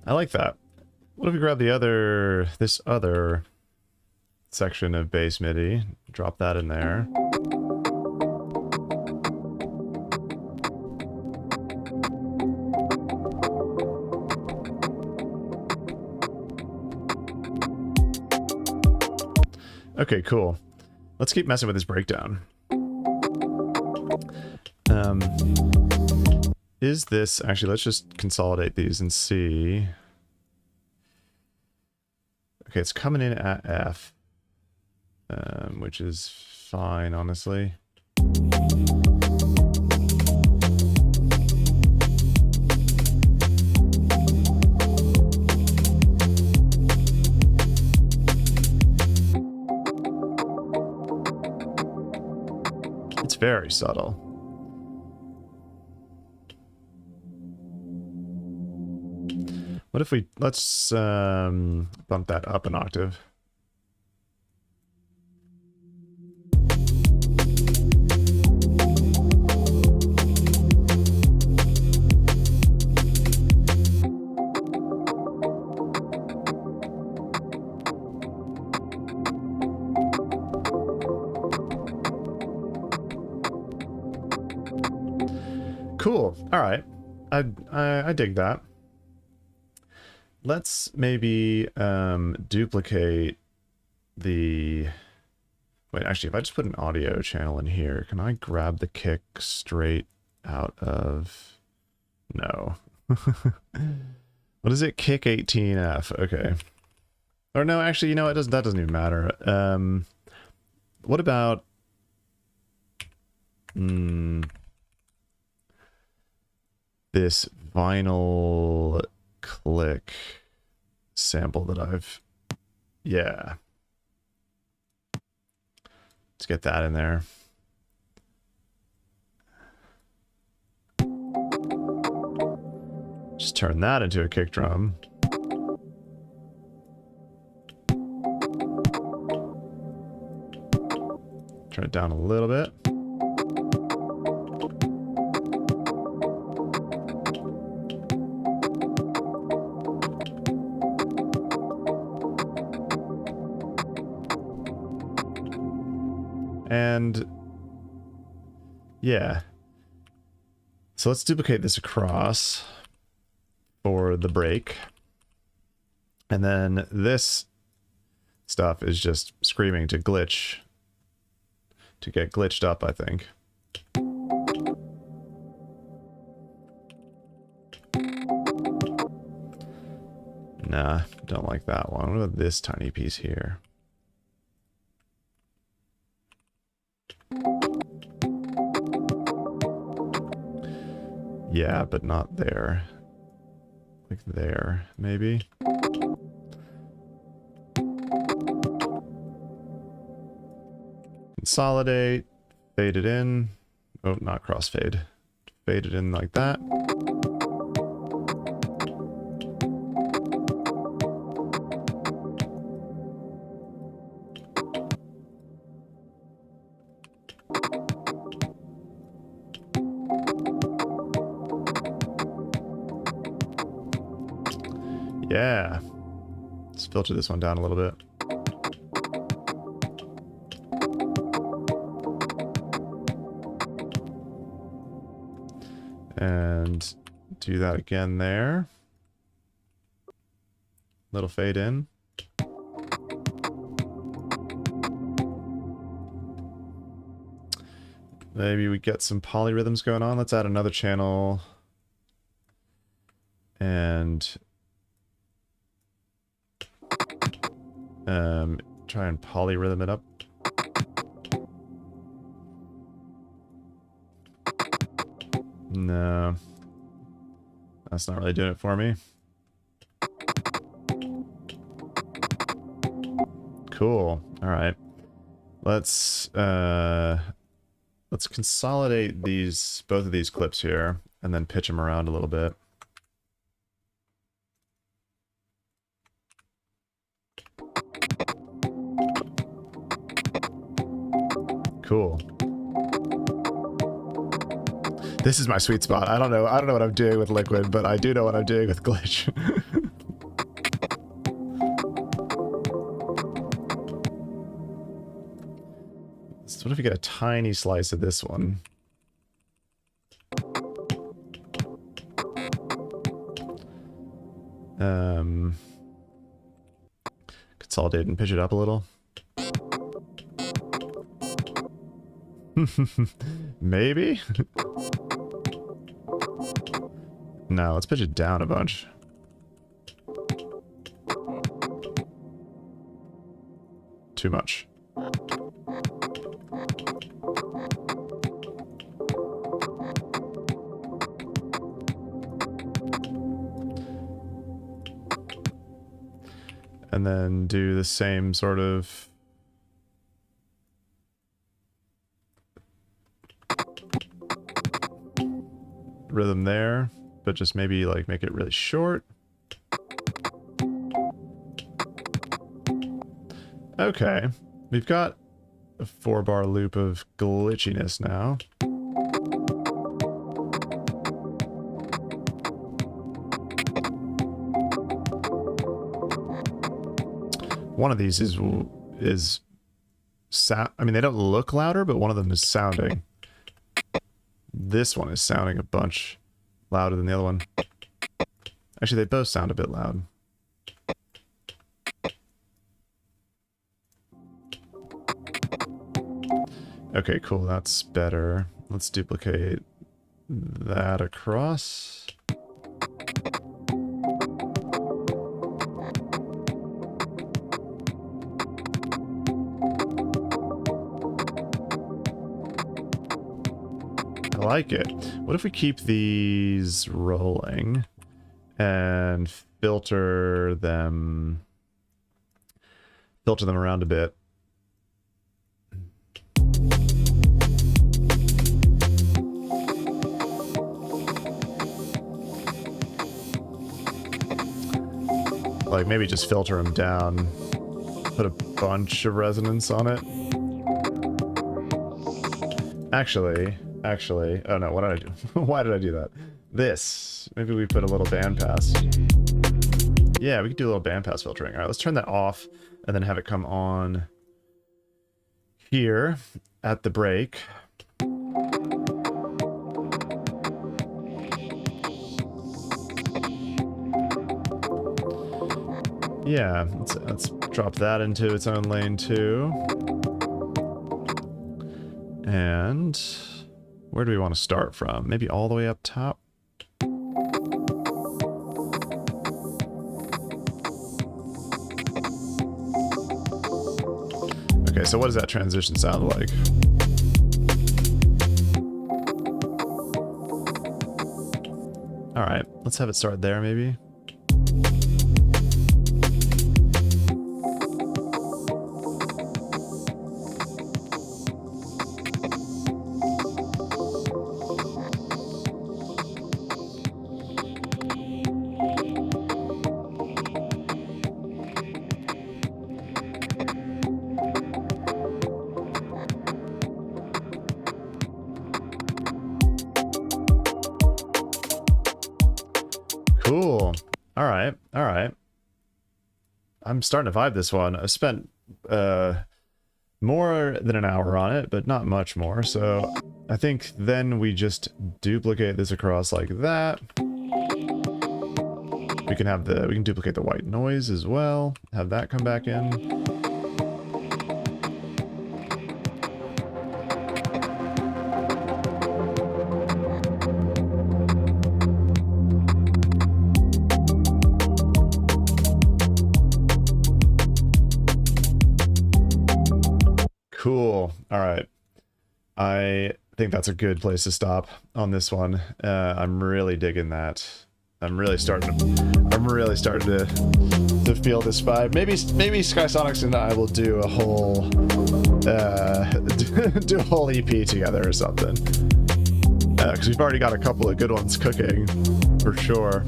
I like that. What if we grab this other section of bass MIDI, drop that in there. Okay, cool. Let's keep messing with this breakdown. Is this... Actually, let's just consolidate these and see. Okay, it's coming in at F. which is fine, honestly. It's very subtle. What if we, let's bump that up an octave. Cool. All right. I dig that. Let's maybe duplicate the... Wait, actually, if I just put an audio channel in here, can I grab the kick straight out of... No. What is it? Kick 18F. Okay. Or no, actually, you know, that doesn't even matter. What about... this vinyl click sample that I've... Yeah. Let's get that in there. Just turn that into a kick drum. Turn it down a little bit. And yeah, so let's duplicate this across for the break. And then this stuff is just screaming to glitch, to get glitched up, I think. Nah, don't like that one. What about this tiny piece here? Yeah, but not there. Like there, maybe. Consolidate, fade it in. Oh, not crossfade. Fade it in like that. Yeah. Let's filter this one down a little bit. And do that again there. Little fade in. Maybe we get some polyrhythms going on. Let's add another channel. And try and polyrhythm it up. No. That's not really doing it for me. Cool. All right. Let's consolidate both of these clips here and then pitch them around a little bit. Cool. This is my sweet spot. I don't know what I'm doing with Liquid, but I do know what I'm doing with Glitch. So what if we get a tiny slice of this one? Consolidate and pitch it up a little. Maybe? No, let's pitch it down a bunch. Too much. and then do the same sort of rhythm there, but just maybe like make it really short. Okay, we've got a 4-bar loop of glitchiness now. One of these is sound. I mean, they don't look louder, but one of them is sounding. This one is sounding a bunch louder than the other one. Actually, they both sound a bit loud. Okay, cool. That's better. Let's duplicate that across. I like it. What if we keep these rolling and filter them around a bit? Like maybe just filter them down, put a bunch of resonance on it. Actually, oh no, what did I do? Why did I do that? This, maybe we put a little bandpass. Yeah, we could do a little bandpass filtering. All right, let's turn that off and then have it come on here at the break. Yeah, let's drop that into its own lane too. And where do we want to start from? Maybe all the way up top? Okay, so what does that transition sound like? All right, let's have it start there maybe. Cool. All right. I'm starting to vibe this one. I spent more than an hour on it, but not much more. So I think then we just duplicate this across like that. We can duplicate the white noise as well. Have that come back in. Cool. All right. I think that's a good place to stop on this one. I'm really digging that. I'm really starting to feel this vibe. Maybe Skysonix and I will do a whole do a whole EP together or something. Because we've already got a couple of good ones cooking for sure.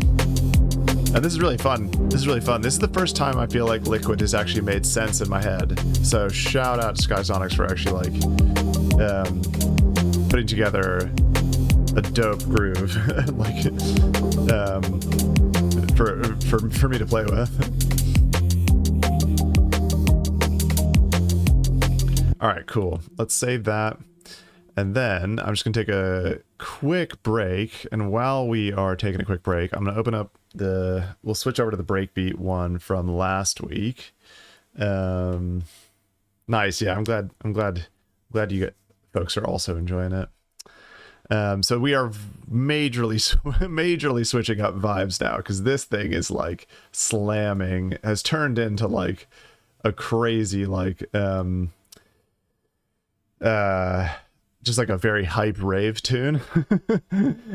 And this is really fun. This is the first time I feel like Liquid has actually made sense in my head. So shout out to Skysonix for actually like putting together a dope groove like for me to play with. All right, cool. Let's save that. And then I'm just gonna take a quick break. And while we are taking a quick break, I'm gonna open up we'll switch over to the Breakbeat one from last week. Nice, yeah. I'm glad you folks are also enjoying it. So we are majorly switching up vibes now because this thing is like slamming, has turned into like a crazy like just like a very hype rave tune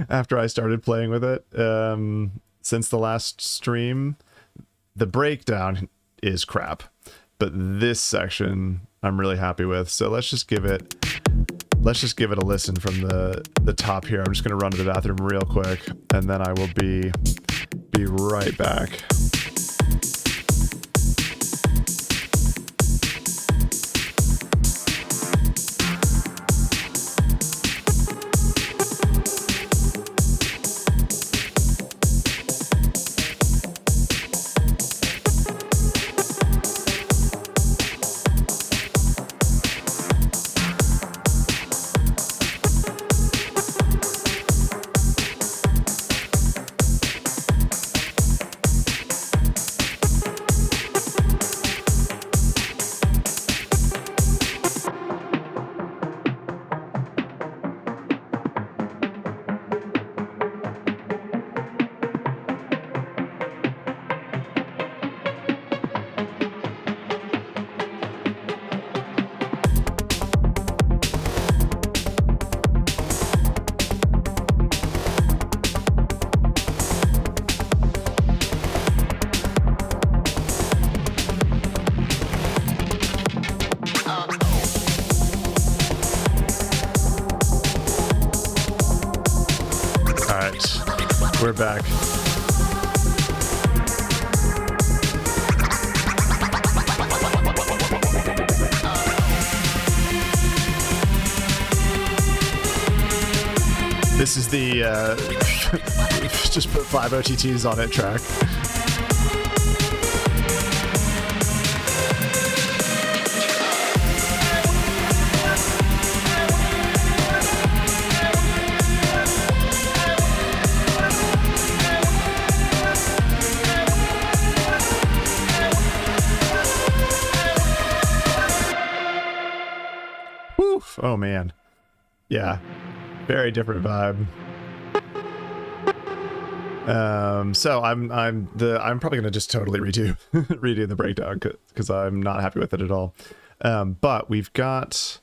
after I started playing with it. Since the last stream, the breakdown is crap. But this section I'm really happy with. So let's just give it a listen from the top here. I'm just gonna run to the bathroom real quick, and then I will be right back. We're back. This is the just put 5 OTTs on it track. Oh man, yeah, very different vibe. So I'm probably gonna just totally redo the breakdown because I'm not happy with it at all. But we've got,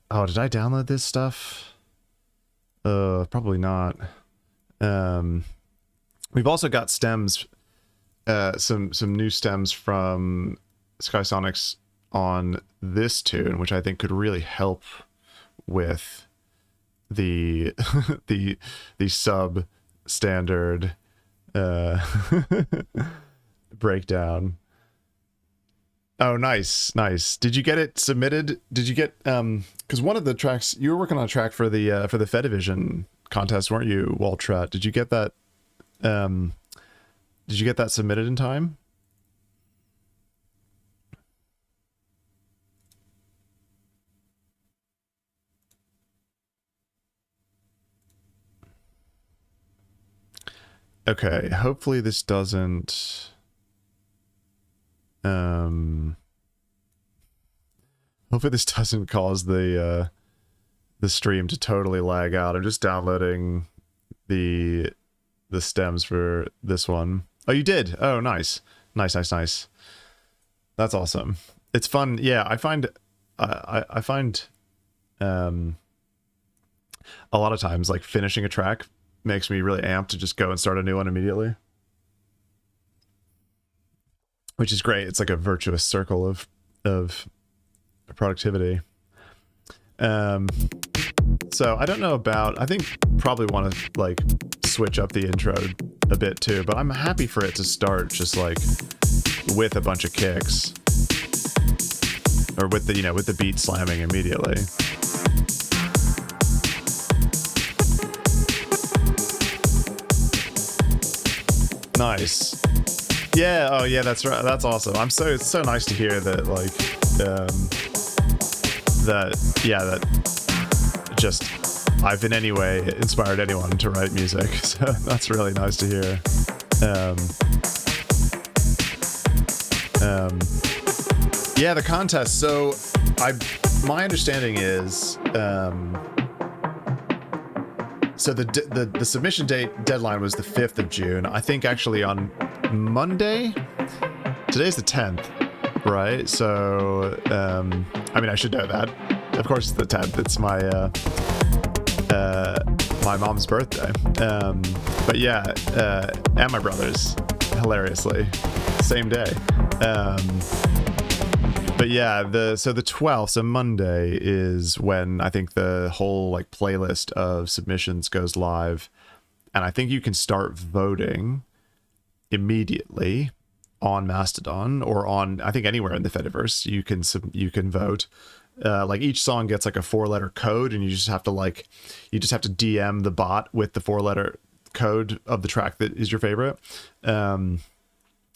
oh, did I download this stuff? Probably not. We've also got stems, some new stems from Skysonix on this tune, which I think could really help with the the sub standard breakdown. Oh, nice. Did you get it submitted? Did you get because one of the tracks you were working on a track for the Fedivision contest, weren't you, Waltrat? Did you get that submitted in time? Okay, hopefully this doesn't hopefully this doesn't cause the stream to totally lag out. I'm just downloading the stems for this one. Oh, you did? Oh, nice. Nice. That's awesome. It's fun. Yeah, I find a lot of times like finishing a track makes me really amped to just go and start a new one immediately, which is great. It's like a virtuous circle of productivity. So I don't know about, I think probably want to like switch up the intro a bit too, but I'm happy for it to start just like with a bunch of kicks, or with the, you know, with the beat slamming immediately. It's right. That's awesome. It's so nice to hear that, like, that just I've in any way inspired anyone to write music. So that's really nice to hear. Yeah, the contest. So my understanding is, so the submission deadline was the 5th of June. I think actually on Monday, today's the 10th, right? So, I mean, I should know that. Of course it's the 10th. It's my mom's birthday. But yeah, and my brother's. hilariously. Same day. But yeah, so the 12th, so Monday, is when I think the whole like playlist of submissions goes live, and I think you can start voting immediately on Mastodon or on, I think, anywhere in the Fediverse. You can vote. Like each song gets like a 4-letter code, and you just have to DM the bot with the 4-letter code of the track that is your favorite. And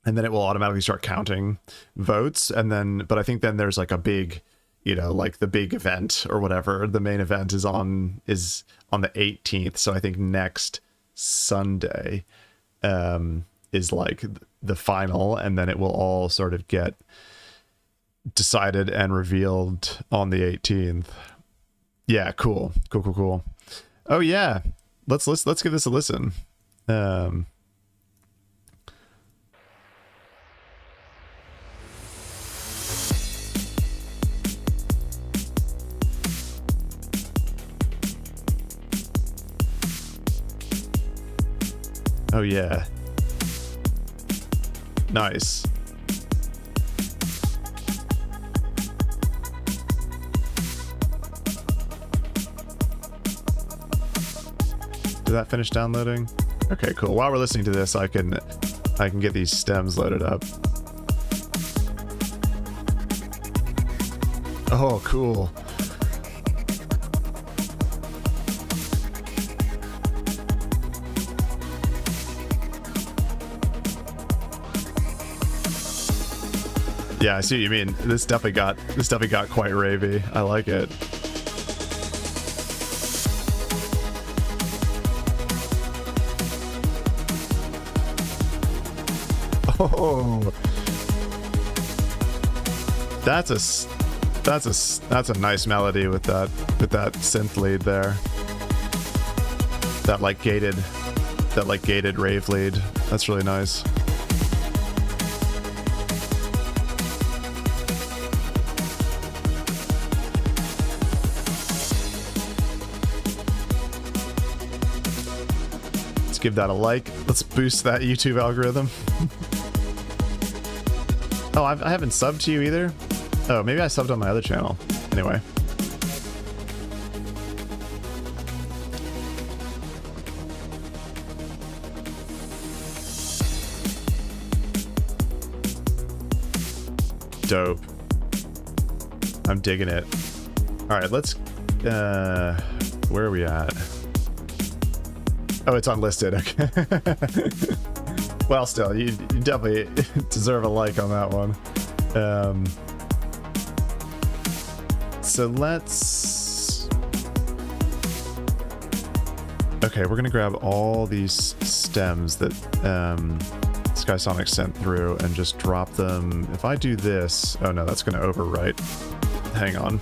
then it will automatically start counting votes. And then, but I think then there's like a big, like the big event or whatever. The main event is on the 18th. So I think next Sunday is like the final, and then it will all sort of get decided and revealed on the 18th. Yeah, cool. Oh yeah, let's give this a listen. Oh yeah. Nice. Did that finish downloading? Okay, cool. While we're listening to this, I can get these stems loaded up. Oh, cool. Yeah, I see what you mean. This definitely got quite ravey. I like it. Oh, that's a nice melody with that synth lead there. That like gated rave lead. That's really nice. Give that a like. Let's boost that YouTube algorithm. Oh, I haven't subbed to you either. Oh, maybe I subbed on my other channel. Anyway. Dope. I'm digging it. All right, let's where are we at? Oh, it's unlisted. Okay. Well, still, you definitely deserve a like on that one. So let's... Okay, we're gonna grab all these stems that Skysonix sent through and just drop them. If I do this... Oh no, that's gonna overwrite. Hang on.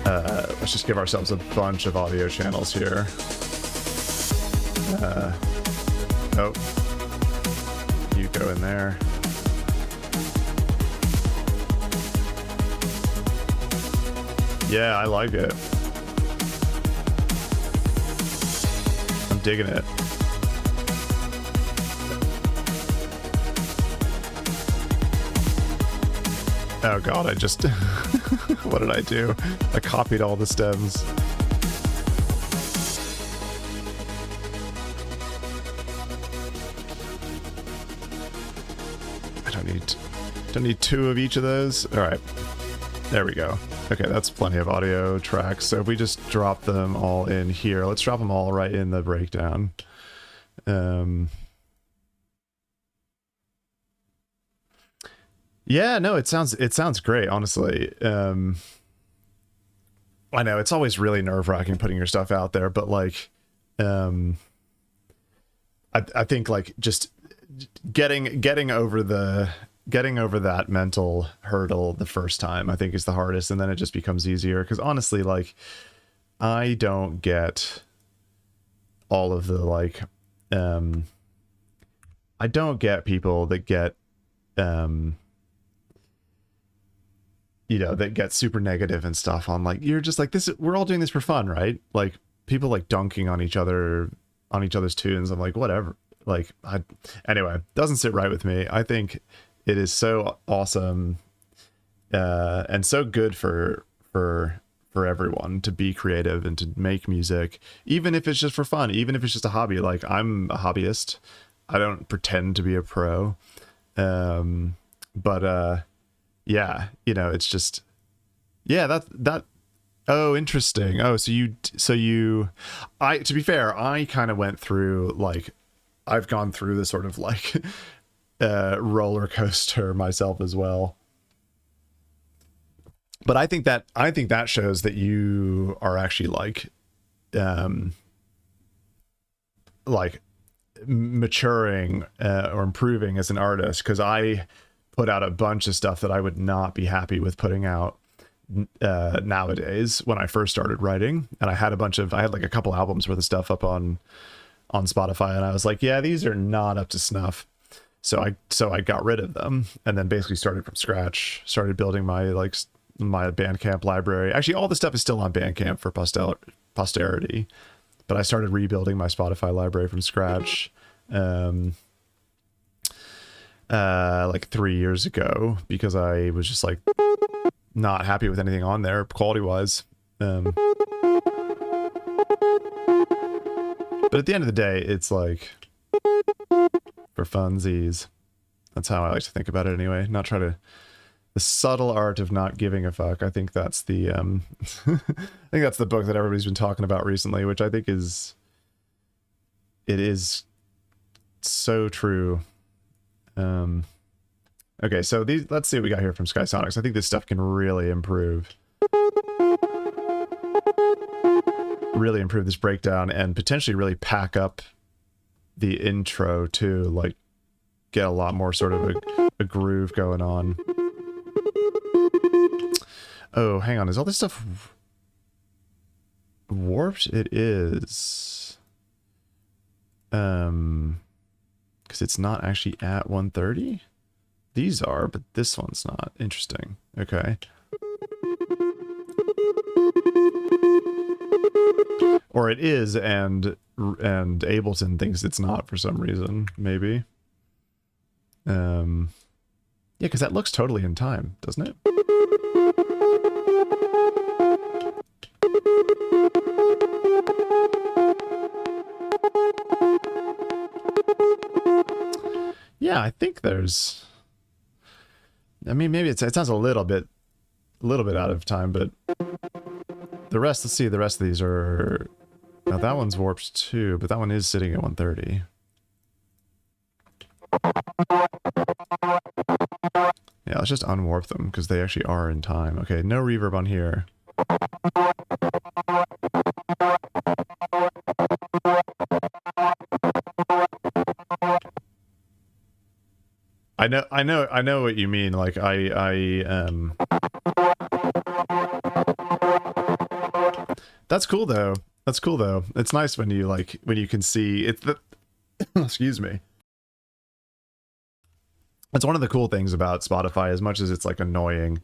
Let's just give ourselves a bunch of audio channels here. Oh, you go in there. Yeah, I like it. I'm digging it. Oh god, I just... What did I do? I copied all the stems. Don't need two of each of those. All right, there we go. Okay, that's plenty of audio tracks. So if we just drop them all in here, let's drop them all right in the breakdown. Yeah, no, it sounds great, honestly. I know it's always really nerve-wracking putting your stuff out there, but like, I think like just getting over that mental hurdle the first time, I think, is the hardest, and then it just becomes easier. Because honestly, like, I don't get all of the like, I don't get people that get, that get super negative and stuff on like, you're just like, this, we're all doing this for fun, right? Like people like dunking on each other's tunes. I'm like, whatever, Anyway, doesn't sit right with me. I think it is so awesome and so good for everyone to be creative and to make music, even if it's just for fun, even if it's just a hobby. Like, I'm a hobbyist. I don't pretend to be a pro. But yeah, you know, it's just, yeah, that oh, interesting. Oh, to be fair, I kind of went through, like, I've gone through this sort of like roller coaster myself as well. But I think that shows that you are actually like maturing or improving as an artist, because I put out a bunch of stuff that I would not be happy with putting out nowadays when I first started writing. And I had like a couple albums worth of stuff up on Spotify, and I was like, yeah, these are not up to snuff. So I got rid of them and then basically started from scratch, started building my Bandcamp library. Actually, all the stuff is still on Bandcamp for posterity, but I started rebuilding my Spotify library from scratch like 3 years ago, because I was just like not happy with anything on there quality wise. But at the end of the day, it's like for funsies. That's how I like to think about it anyway. Not try to, the subtle art of not giving a fuck. I think that's the I think that's the book that everybody's been talking about recently, which I think is so true. Okay, so let's see what we got here from Skysonix. I think this stuff can really improve this breakdown, and potentially really pack up the intro too, like get a lot more sort of a groove going on. Oh, hang on, is all this stuff warped? It is. Because it's not actually at 130. These are, but this one's not. Interesting. Okay. Or it is, and Ableton thinks it's not for some reason, maybe. Yeah, because that looks totally in time, doesn't it? Yeah, I think there's, I mean, maybe it sounds a little bit out of time, but the rest, let's see, the rest of these are, now that one's warped too, but that one is sitting at 130. Yeah, let's just unwarp them because they actually are in time. Okay, no reverb on here. I know what you mean. Like that's cool though. That's cool though. It's nice when you can see it's the excuse me. It's one of the cool things about Spotify, as much as it's like annoying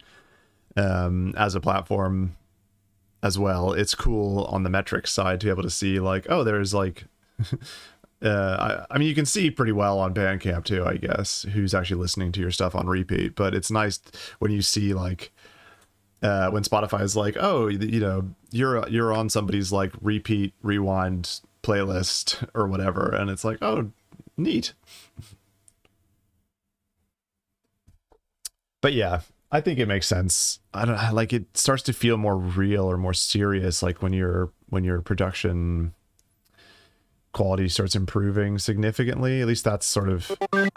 as a platform as well. It's cool on the metrics side to be able to see like, oh, there's like I mean, you can see pretty well on Bandcamp too, I guess, who's actually listening to your stuff on repeat. But it's nice when you see like when Spotify is like, oh, you know, you're on somebody's like repeat rewind playlist or whatever, and it's like, oh, neat. But yeah, I think it makes sense. I don't like, it starts to feel more real or more serious, like when your production quality starts improving significantly. At least that's sort of my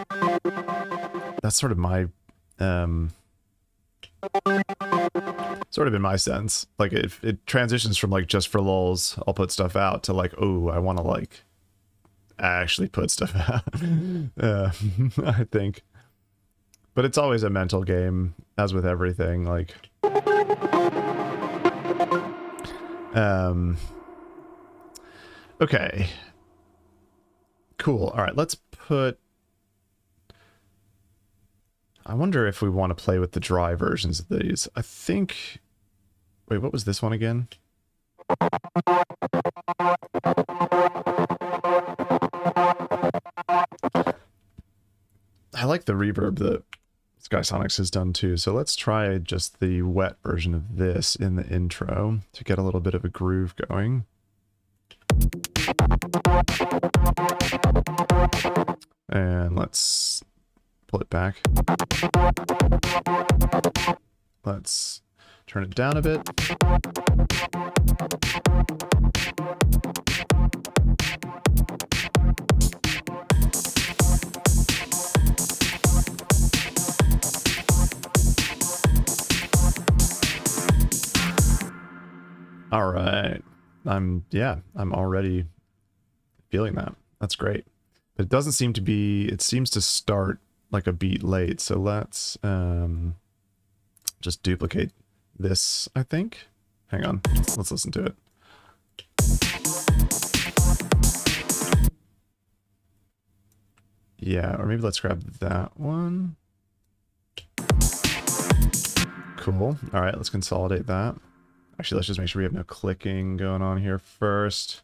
sort of in my sense. Like it transitions from like just for lulz, I'll put stuff out, to like, oh, I want to like actually put stuff out. I think. But it's always a mental game, as with everything. Like, okay, cool. All right, let's put. I wonder if we want to play with the dry versions of these. I think. Wait, what was this one again? the reverb that Skysonix has done too. So let's try just the wet version of this in the intro to get a little bit of a groove going. And let's pull it back. Let's turn it down a bit. All right. I'm already feeling that. That's great. But it doesn't seem to be, it seems to start like a beat late. So let's just duplicate this, I think. Hang on. Let's listen to it. Yeah, or maybe let's grab that one. Cool. All right, let's consolidate that. Actually, let's just make sure we have no clicking going on here first.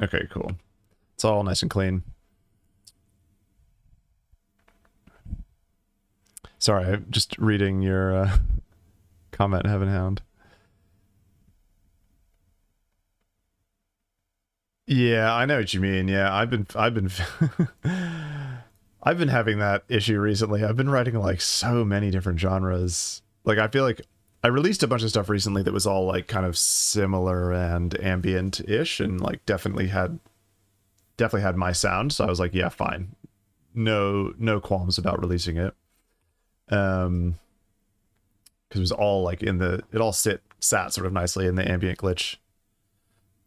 Okay, cool. It's all nice and clean. Sorry, I'm just reading your comment, Heaven Hound. Yeah, I know what you mean. Yeah, I've been I've been having that issue recently. I've been writing like so many different genres. Like I feel like I released a bunch of stuff recently that was all like kind of similar and ambient-ish, and like definitely had my sound. So I was like, yeah, fine. No qualms about releasing it. Because it was all like it all sat sort of nicely in the ambient glitch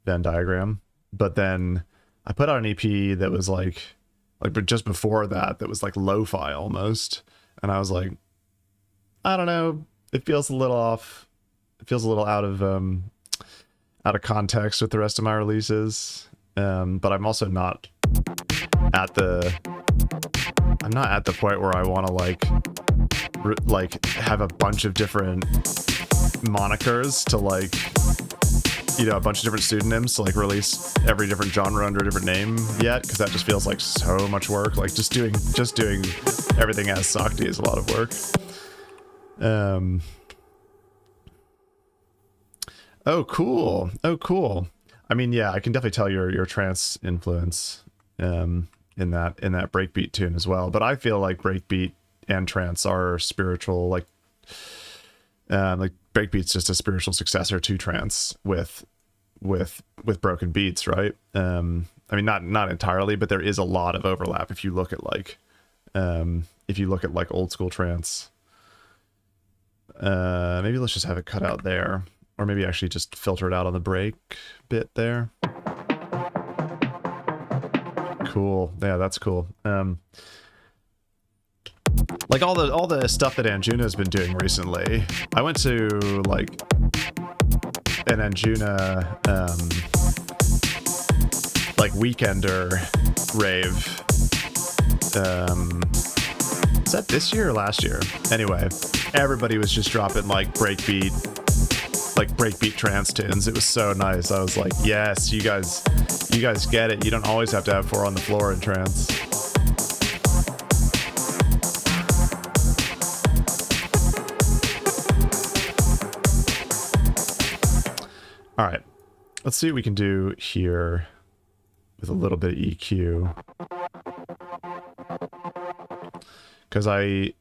Venn diagram. But then I put out an EP that was but just before that was like lo-fi almost. And I was like, I don't know, it feels a little off. It feels a little out of context with the rest of my releases. But I'm also not at the point where I want to like have a bunch of different monikers to like, you know, a bunch of different pseudonyms to like release every different genre under a different name yet, because that just feels like so much work. Like just doing everything as Sakti is a lot of work. Oh cool. I mean, yeah, I can definitely tell your trance influence in that breakbeat tune as well. But I feel like breakbeat and trance are spiritual, like breakbeat's just a spiritual successor to trance with broken beats, right? I mean, not entirely, but there is a lot of overlap if you look at like old school trance. Maybe let's just have it cut out there, or maybe actually just filter it out on the break bit there. Cool. Yeah, that's cool. Like all the stuff that Anjuna's been doing recently. I went to like an Anjuna like weekender rave. Is that this year or last year? Anyway, everybody was just dropping like breakbeat trance tunes. It was so nice. I was like, yes, you guys get it. You don't always have to have 4 on the floor in trance. All right, let's see what we can do here with a little bit of EQ. Because I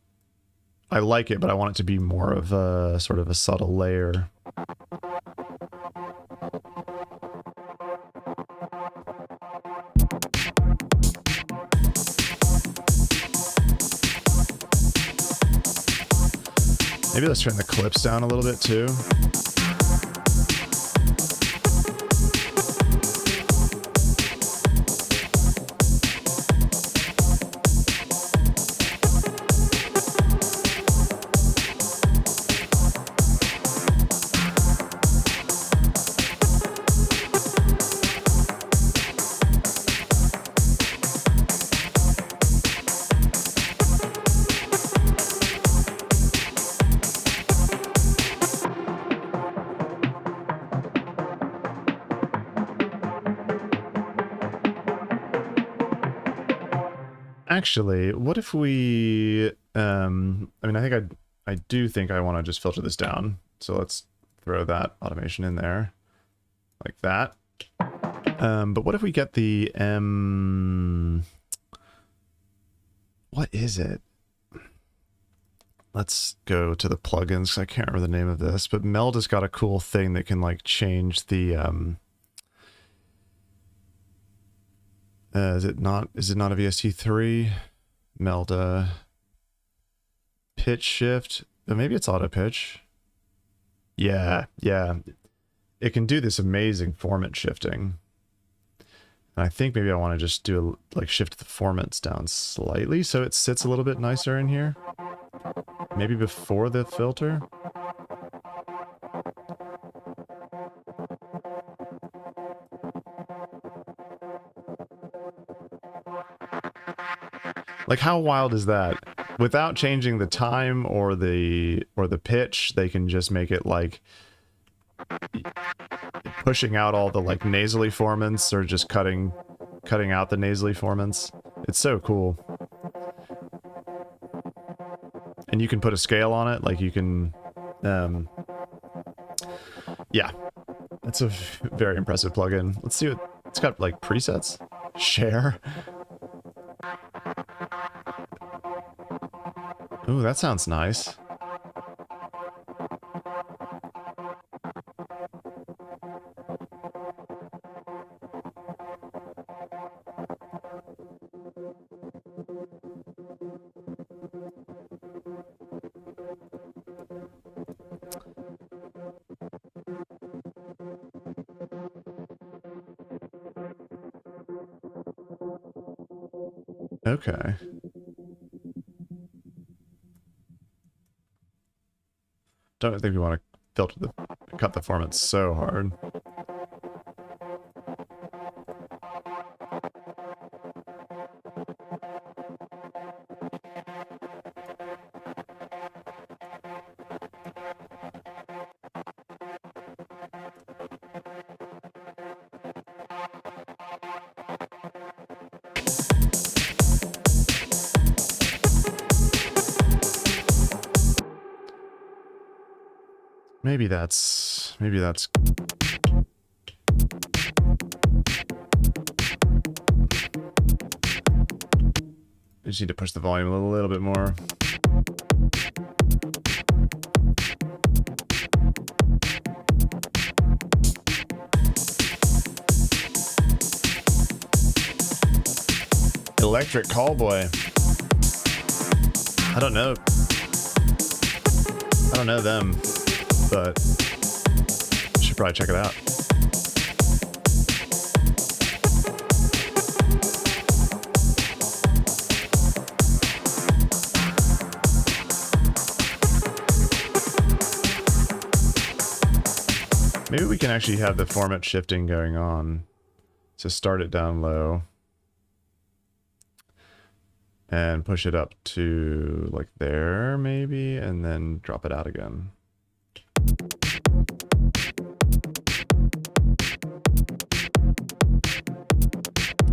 like it, but I want it to be more of a sort of a subtle layer. Maybe let's turn the clips down a little bit too. Actually, what if we, I mean, I do think I want to just filter this down. So let's throw that automation in there like that. But what if we get the what is it? Let's go to the plugins. I can't remember the name of this, but Meld has got a cool thing that can like change the is it not a VST3? Meld pitch shift. Oh, maybe it's auto pitch. Yeah. It can do this amazing formant shifting. And I think maybe I want to just do like shift the formants down slightly so it sits a little bit nicer in here. Maybe before the filter. Like how wild is that? Without changing the time or the pitch, they can just make it like pushing out all the like nasally formants or just cutting out the nasally formants. It's so cool. And you can put a scale on it, like you can yeah. That's a very impressive plugin. Let's see what it's got, like presets. Share. Ooh, that sounds nice. Okay. Don't think we want to cut the formats so hard. Maybe that's we just need to push the volume a little bit more. Electric Callboy. I don't know them, but should probably check it out. Maybe we can actually have the format shifting going on. So start it down low and push it up to like there maybe, and then drop it out again.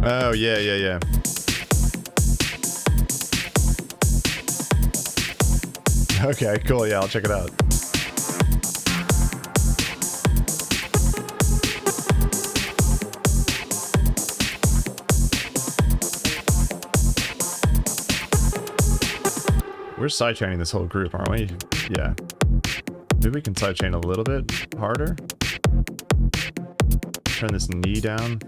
Oh, yeah. Okay, cool. Yeah, I'll check it out. We're sidechaining this whole group, aren't we? Yeah. Maybe we can sidechain a little bit harder. Turn this knee down.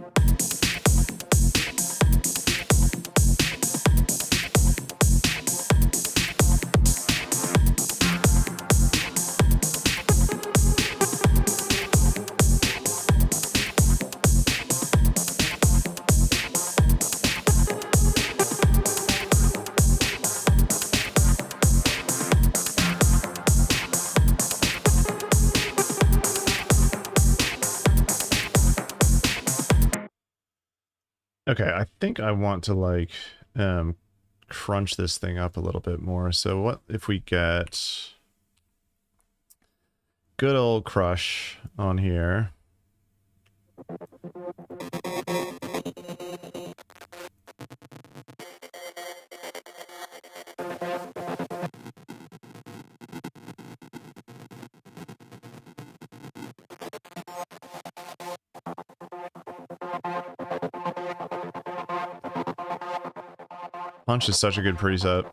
Okay, I think I want to like crunch this thing up a little bit more. So what if we get good old crush on here? Punch is such a good preset.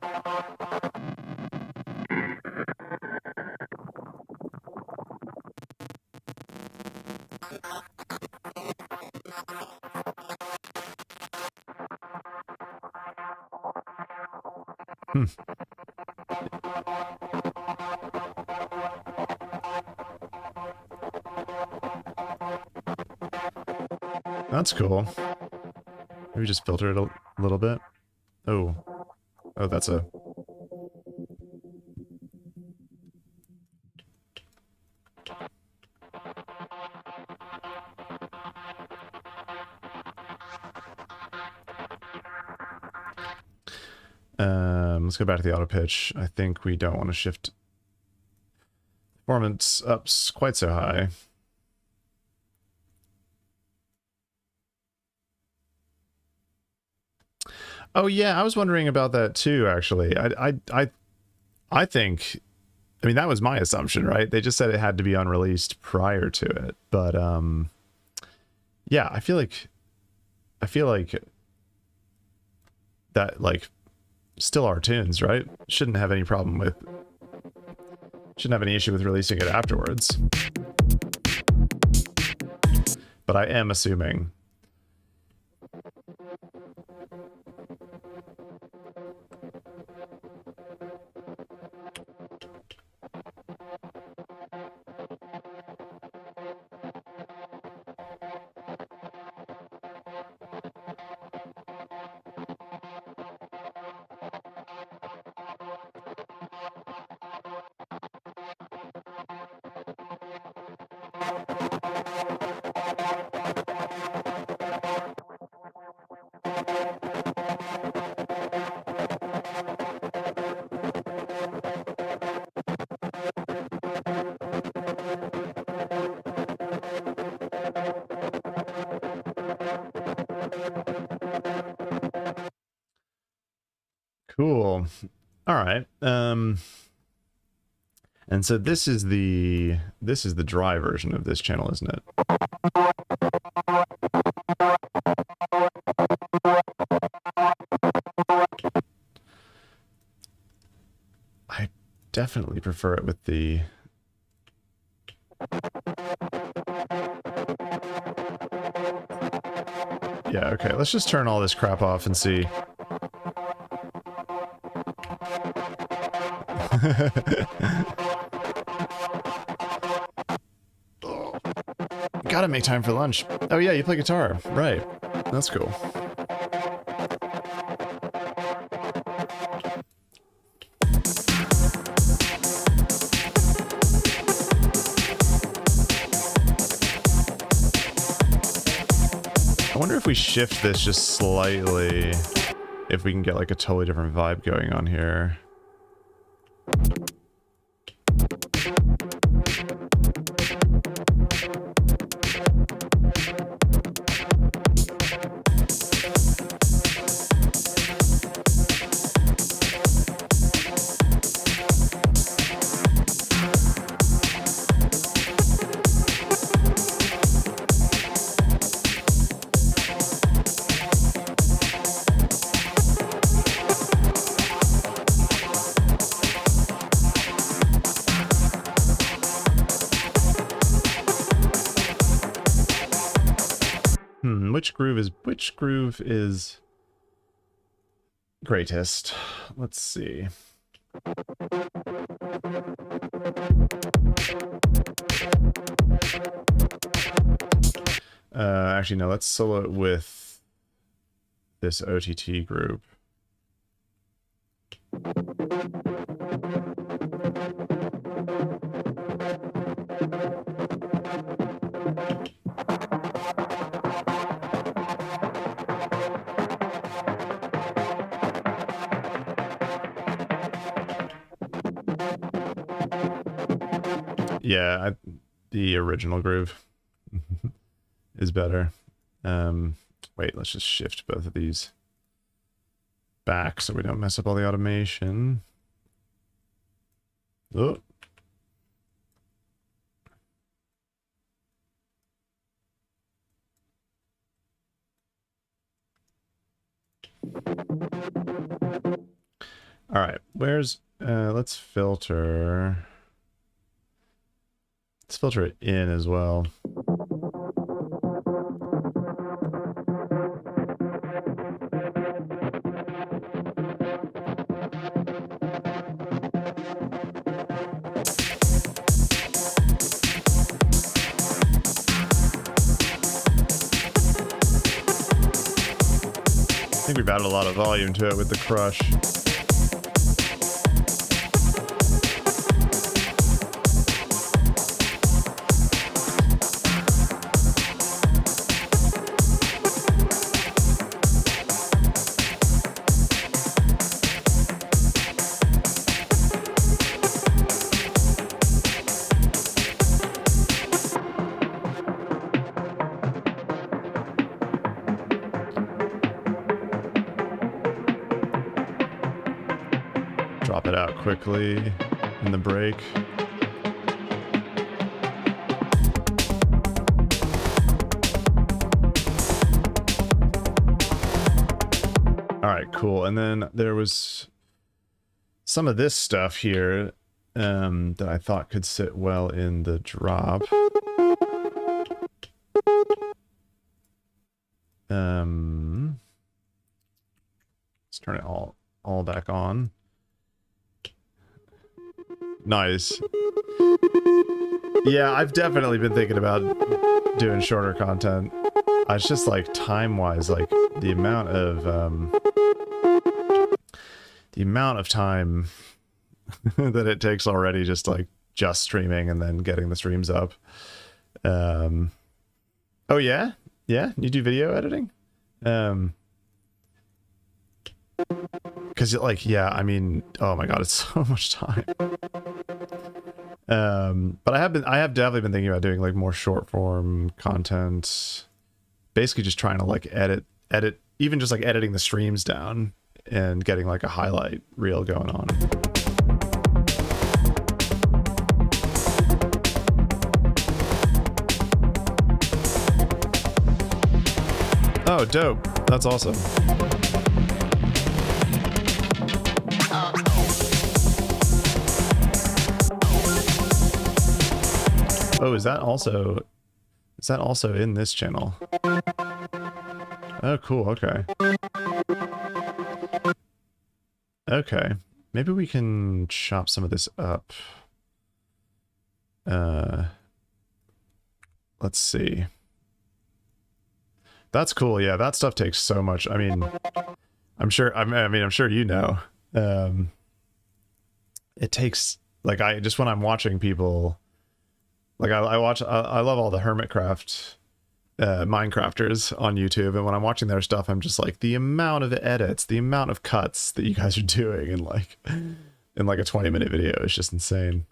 Hmm. That's cool. Maybe just filter it a little bit. Oh. Oh, that's a... let's go back to the auto pitch. I think we don't want to shift performance up quite so high. Oh yeah, I was wondering about that too, actually. I think, I mean, that was my assumption, right? They just said it had to be unreleased prior to it. But yeah, I feel like that, like, still our tunes, right? Shouldn't have any problem with, shouldn't have any issue with releasing it afterwards. But I am assuming. Cool. All right. And so this is the dry version of this channel, isn't it? I definitely prefer it with the... Yeah, okay. Let's just turn all this crap off and see. Gotta make time for lunch. Oh yeah, you play guitar. Right. That's cool. I wonder if we shift this just slightly, if we can get like a totally different vibe going on here. Which groove is greatest? Let's see. Actually, no, let's solo it with this OTT group. Yeah, the original groove is better. Wait, let's just shift both of these back so we don't mess up all the automation. Oh. All right, where's let's filter it in as well. I think we've added a lot of volume to it with the crush. Drop it out quickly in the break. All right, cool. And then there was some of this stuff here that I thought could sit well in the drop. Let's turn it all back on. Nice. Yeah, I've definitely been thinking about doing shorter content. It's just like time-wise, like the amount of time that it takes already just streaming and then getting the streams up. Oh yeah? Yeah? You do video editing? Because yeah, I mean, oh my god, it's so much time. But I have definitely been thinking about doing like more short form content, basically just trying to edit, even just like editing the streams down and getting like a highlight reel going on. Oh, dope. That's awesome. Oh, is that also in this channel? Oh, cool. Okay. Okay. Maybe we can chop some of this up. Let's see. That's cool. Yeah, that stuff takes so much. I mean, I'm sure you know. It takes when I'm watching people, like I love all the Hermitcraft Minecrafters on YouTube, and when I'm watching their stuff, I'm just like, the amount of edits, the amount of cuts that you guys are doing in a 20-minute video is just insane.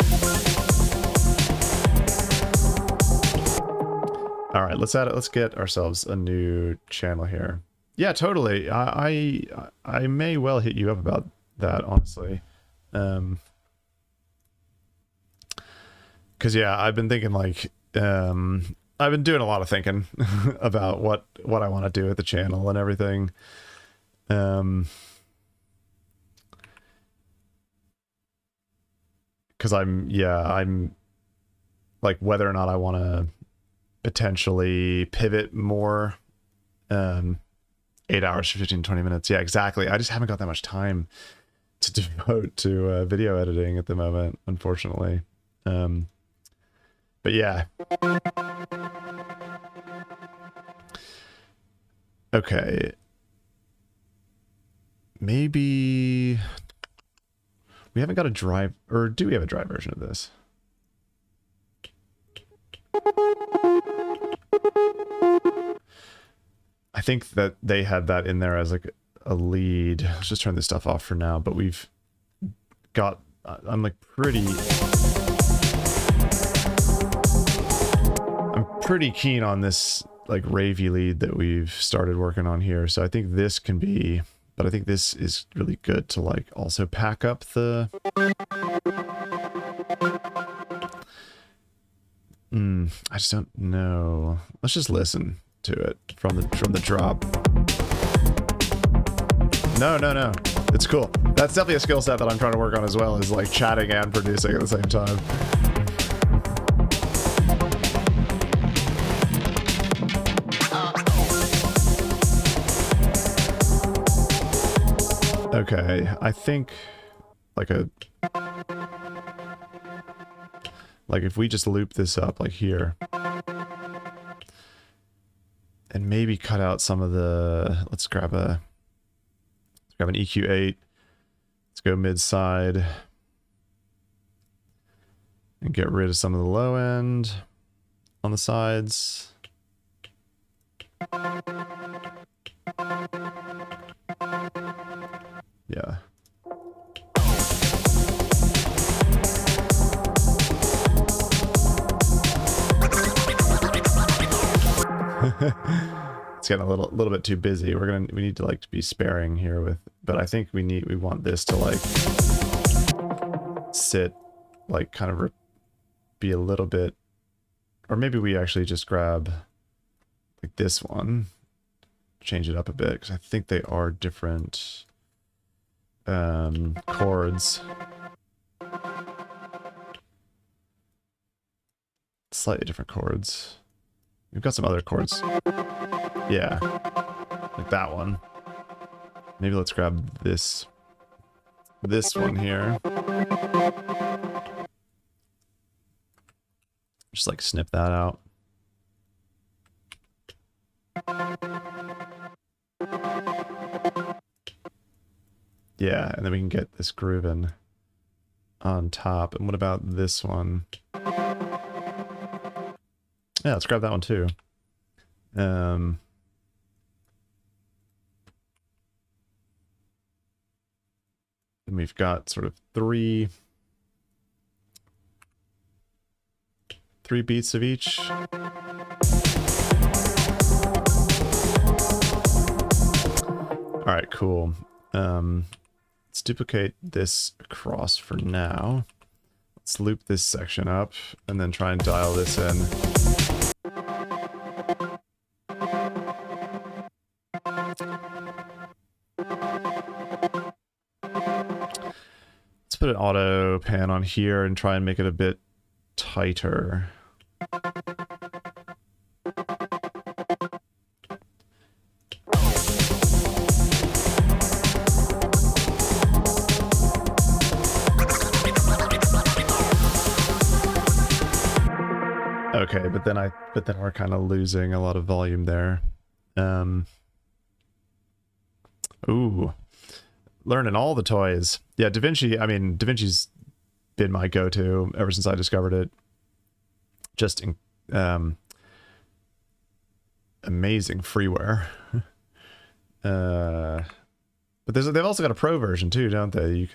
All right, let's get ourselves a new channel here. Yeah, totally. I may well hit you up about that, honestly. Because yeah, I've been thinking I've been doing a lot of thinking about what I want to do with the channel and everything. Because I'm like whether or not I want to potentially pivot more. 8 hours for 15-20 minutes. Yeah, exactly. I just haven't got that much time to devote to video editing at the moment, unfortunately. But yeah. Okay. Maybe we haven't got a dry, or do we have a dry version of this? I think that they had that in there as like a lead. Let's just turn this stuff off for now, but we've got, I'm pretty keen on this like ravey lead that we've started working on here. So I think this can be, but I think this is really good to like also pack up the, I just don't know. Let's just listen to it from the drop. No. It's cool. That's definitely a skill set that I'm trying to work on as well, is like chatting and producing at the same time. Okay, I think like if we just loop this up like here and maybe cut out some of the, let's grab an EQ8. Let's go mid side and get rid of some of the low end on the sides. Yeah. It's getting a little bit too busy. We need to like be sparing here with, but I think we want this to like sit like kind of be a little bit, or maybe we actually just grab like this one, change it up a bit, because I think they are different chords. Slightly different chords. We've got some other chords. Yeah, like that one. Maybe let's grab this one here. Just like snip that out. Yeah, and then we can get this grooving on top. And what about this one? Yeah, let's grab that one too. And we've got sort of three beats of each. All right, cool. Let's duplicate this across for now. Let's loop this section up and then try and dial this in. Let's put an auto pan on here and try and make it a bit tighter. Okay, but then we're kind of losing a lot of volume there. Ooh, learning all the toys. Yeah, DaVinci. I mean, DaVinci's been my go-to ever since I discovered it. Just amazing freeware. But they've also got a pro version too, don't they? You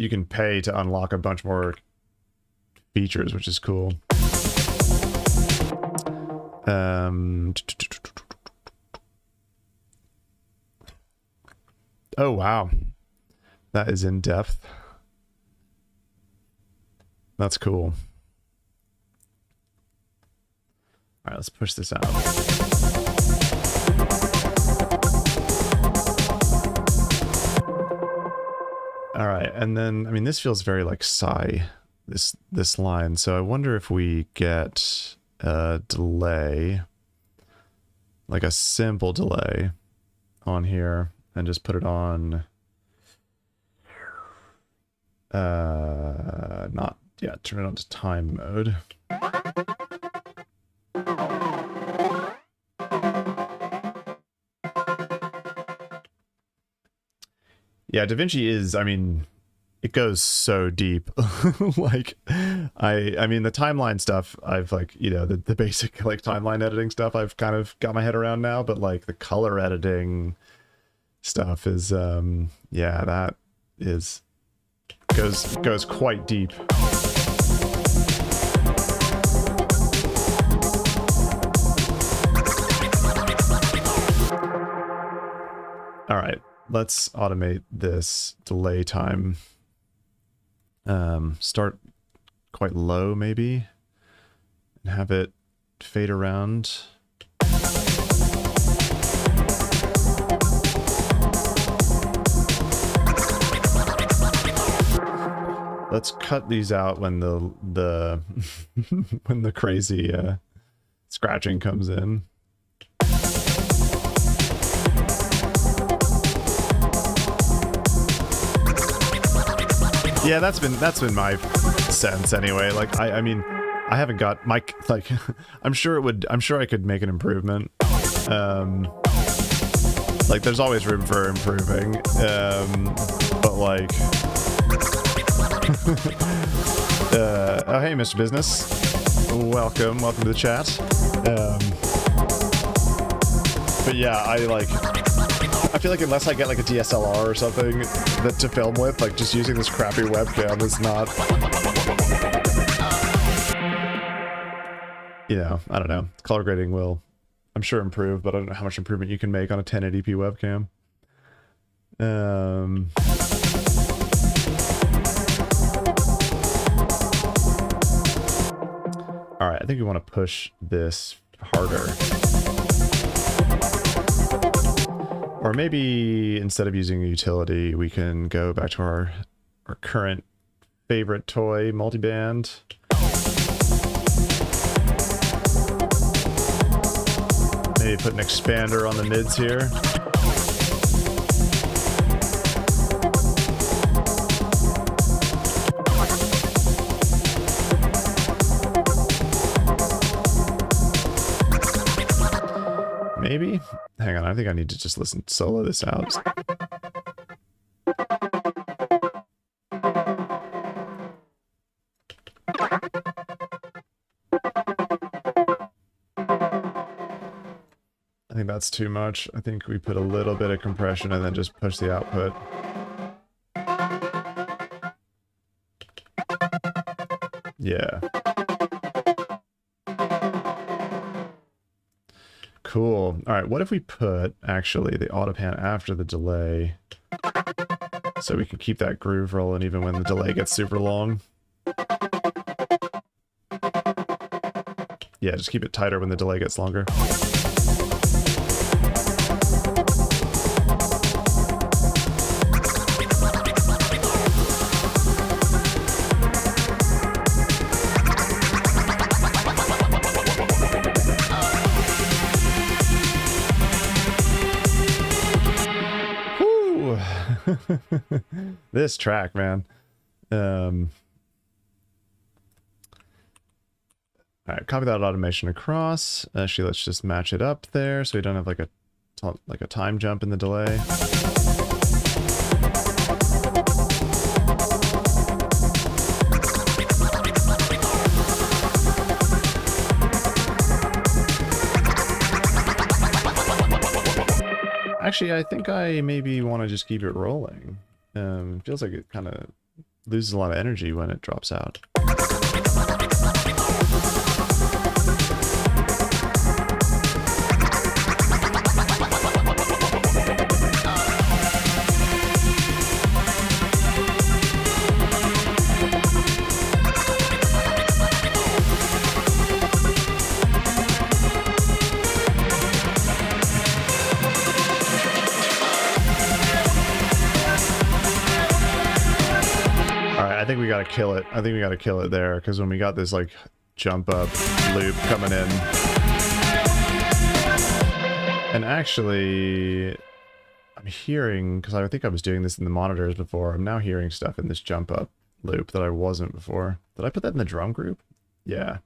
can pay to unlock a bunch more features, which is cool. Oh wow, that is in depth. That's cool. All right, let's push this out. All right, and then I mean this feels very like Psy, this line. So I wonder if we get a delay, like a simple delay on here, and just put it on turn it on to time mode. Yeah, DaVinci is, I mean, it goes so deep. Like, I mean, the timeline stuff, I've like, you know, the basic like timeline editing stuff I've kind of got my head around now, but like the color editing stuff is, yeah, that is, goes quite deep. All right. Let's automate this delay time. Start quite low, maybe, and have it fade around. let's cut these out when the when the crazy scratching comes in. Yeah, that's been my sense anyway. Like I mean, I haven't got my like I'm sure I could make an improvement. Like there's always room for improving. But like oh hey Mr. Business. Welcome to the chat. But yeah, I feel like unless I get like a DSLR or something to film with, like just using this crappy webcam is not, you know, I don't know. Color grading will, I'm sure, improve, but I don't know how much improvement you can make on a 1080p webcam. All right, I think we want to push this harder. Or maybe instead of using a utility, we can go back to our current favorite toy, multiband. Maybe put an expander on the mids here. Maybe? Hang on, I think I need to just solo this out. I think that's too much. I think we put a little bit of compression and then just push the output. Yeah. Cool. All right, what if we put, actually, the auto pan after the delay so we can keep that groove rolling even when the delay gets super long? Yeah, just keep it tighter when the delay gets longer. This track, man. All right, copy that automation across. Actually, let's just match it up there so we don't have like a time jump in the delay. Actually, I think I maybe want to just keep it rolling. It feels like it kind of loses a lot of energy when it drops out. I think we gotta kill it. I think we gotta kill it there, because when we got this like jump up loop coming in, and actually I'm hearing, because I think I was doing this in the monitors before, I'm now hearing stuff in this jump up loop that I wasn't before. Did I put that in the drum group? Yeah.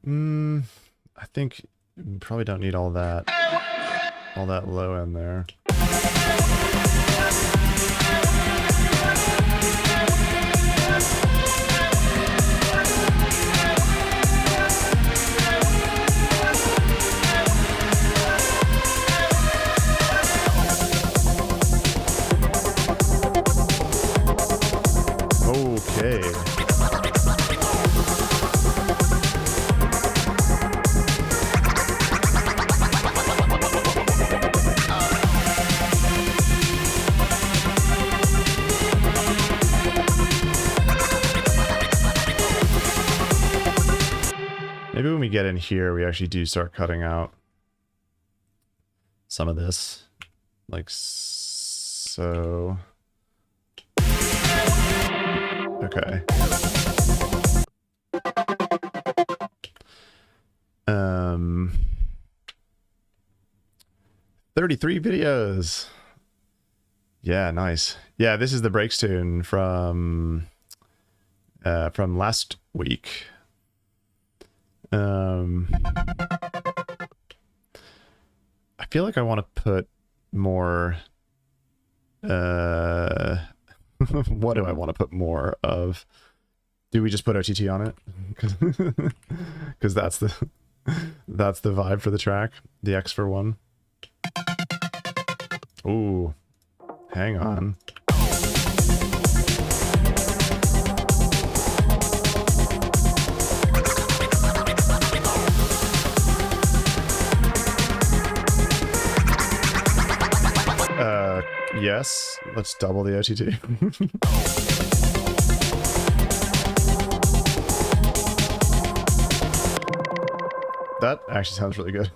I think we probably don't need all that low end there. Okay. Maybe when we get in here, we actually do start cutting out. some of this, like so. Okay. 33 videos. Yeah, nice. Yeah, this is the breaks tune from last week. I feel like I want to put more what do I want to put more of? Do we just put OTT on it? Because that's the vibe for the track. The X for one. Ooh, hang on. Yes, let's double the OTT. That actually sounds really good.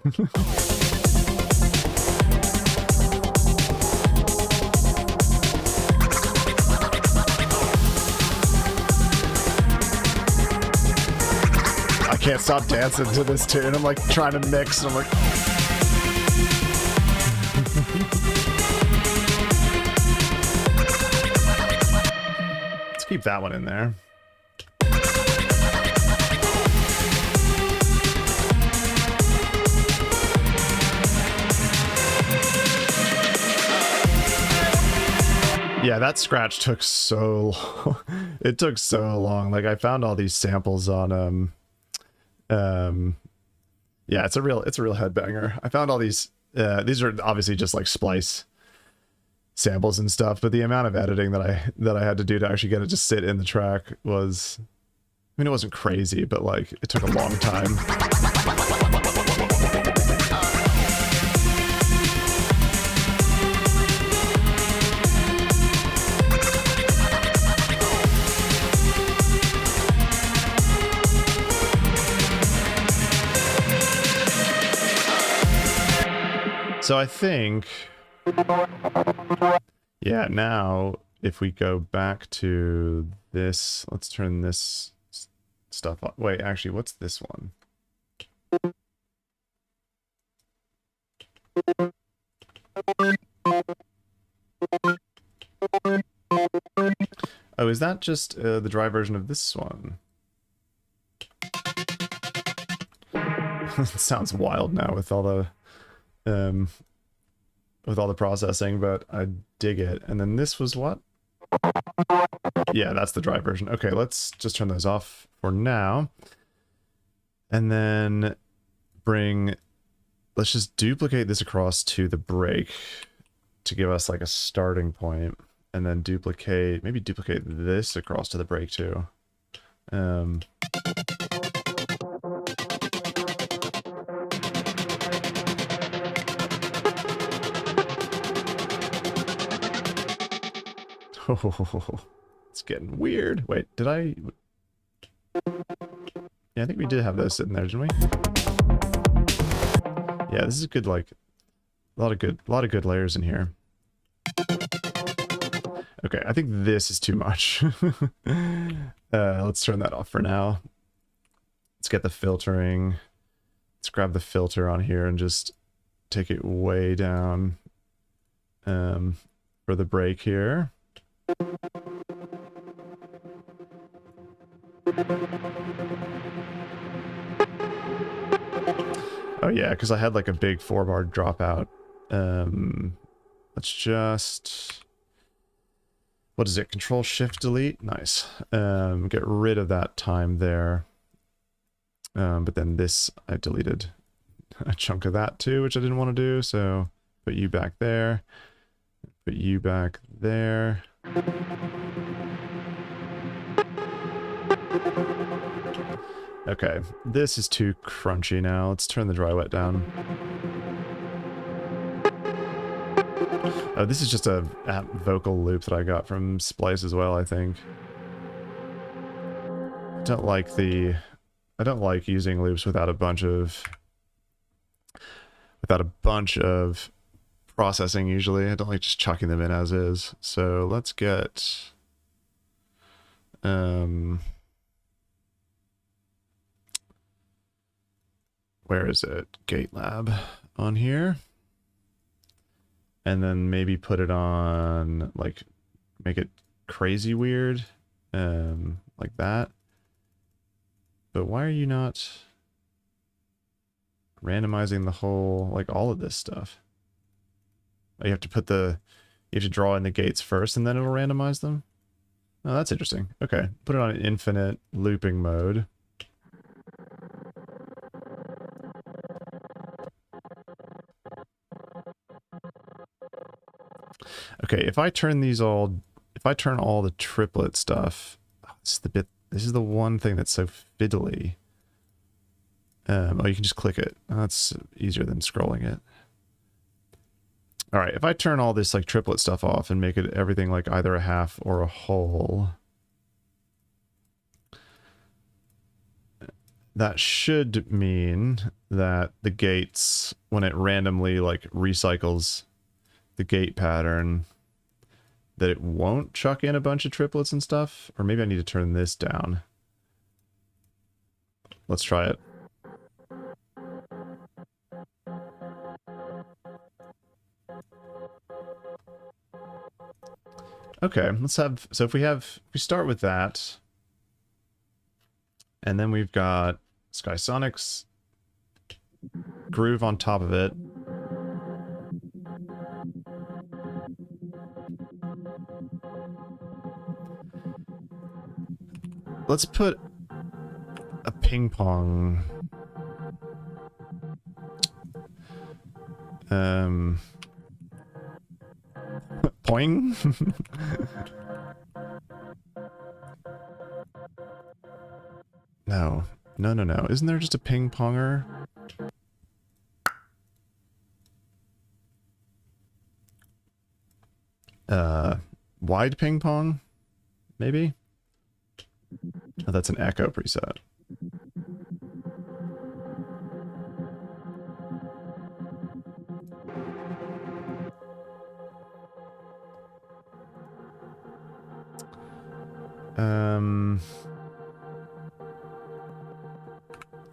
I can't stop dancing to this tune. I'm like trying to mix and I'm like... Let's keep that one in there. Yeah, that scratch took so long. It took so long. Like I found all these samples on yeah, it's a real headbanger. I found all these are obviously just like splice samples and stuff, but the amount of editing that I had to do to actually get it to sit in the track was, I mean, it wasn't crazy, but like it took a long time. So I think, yeah, now if we go back to this, let's turn this stuff off. Wait, actually, what's this one? Oh, is that just the dry version of this one? It sounds wild now with all the processing, but I dig it. And then this was what? Yeah, that's the dry version. Okay, let's just turn those off for now. And then let's just duplicate this across to the break to give us like a starting point. And then maybe duplicate this across to the break too. Oh, it's getting weird. Wait, did I? Yeah, I think we did have those sitting there, didn't we? Yeah, this is good. Like a lot of good layers in here. Okay, I think this is too much. Let's turn that off for now. Let's get the filtering. Let's grab the filter on here and just take it way down for the break here. Oh yeah, because I had like a big 4-bar dropout. Let's just... What is it? Control Shift Delete? Nice. Get rid of that time there. But then this, I deleted a chunk of that too, which I didn't want to do. So put you back there. Put you back there. Okay, this is too crunchy now. Let's turn the dry wet down. Oh, this is just a vocal loop that I got from Splice as well, I think. I don't like using loops without a bunch of processing usually. I don't like just chucking them in as is. So let's get where is it? Gate Lab on here. And then maybe put it on, like, make it crazy weird, like that. But why are you not randomizing the whole, like, all of this stuff? Oh, you have to put the, you have to draw in the gates first and then it'll randomize them? Oh, that's interesting. Okay, put it on infinite looping mode. Okay, if I turn these all, if I turn all the triplet stuff, this is the bit, this is the one thing that's so fiddly. Oh, you can just click it. Oh, that's easier than scrolling it. All right, if I turn all this like triplet stuff off and make it everything like either a half or a whole, that should mean that the gates, when it randomly like recycles the gate pattern, that it won't chuck in a bunch of triplets and stuff. Or maybe I need to turn this down. Let's try it. Okay, let's have, so if we start with that, and then we've got Skysonix groove on top of it. Let's put a ping pong. Poing? No. No, no, no. Isn't there just a ping ponger? Wide ping pong? Maybe? Oh, that's an echo preset.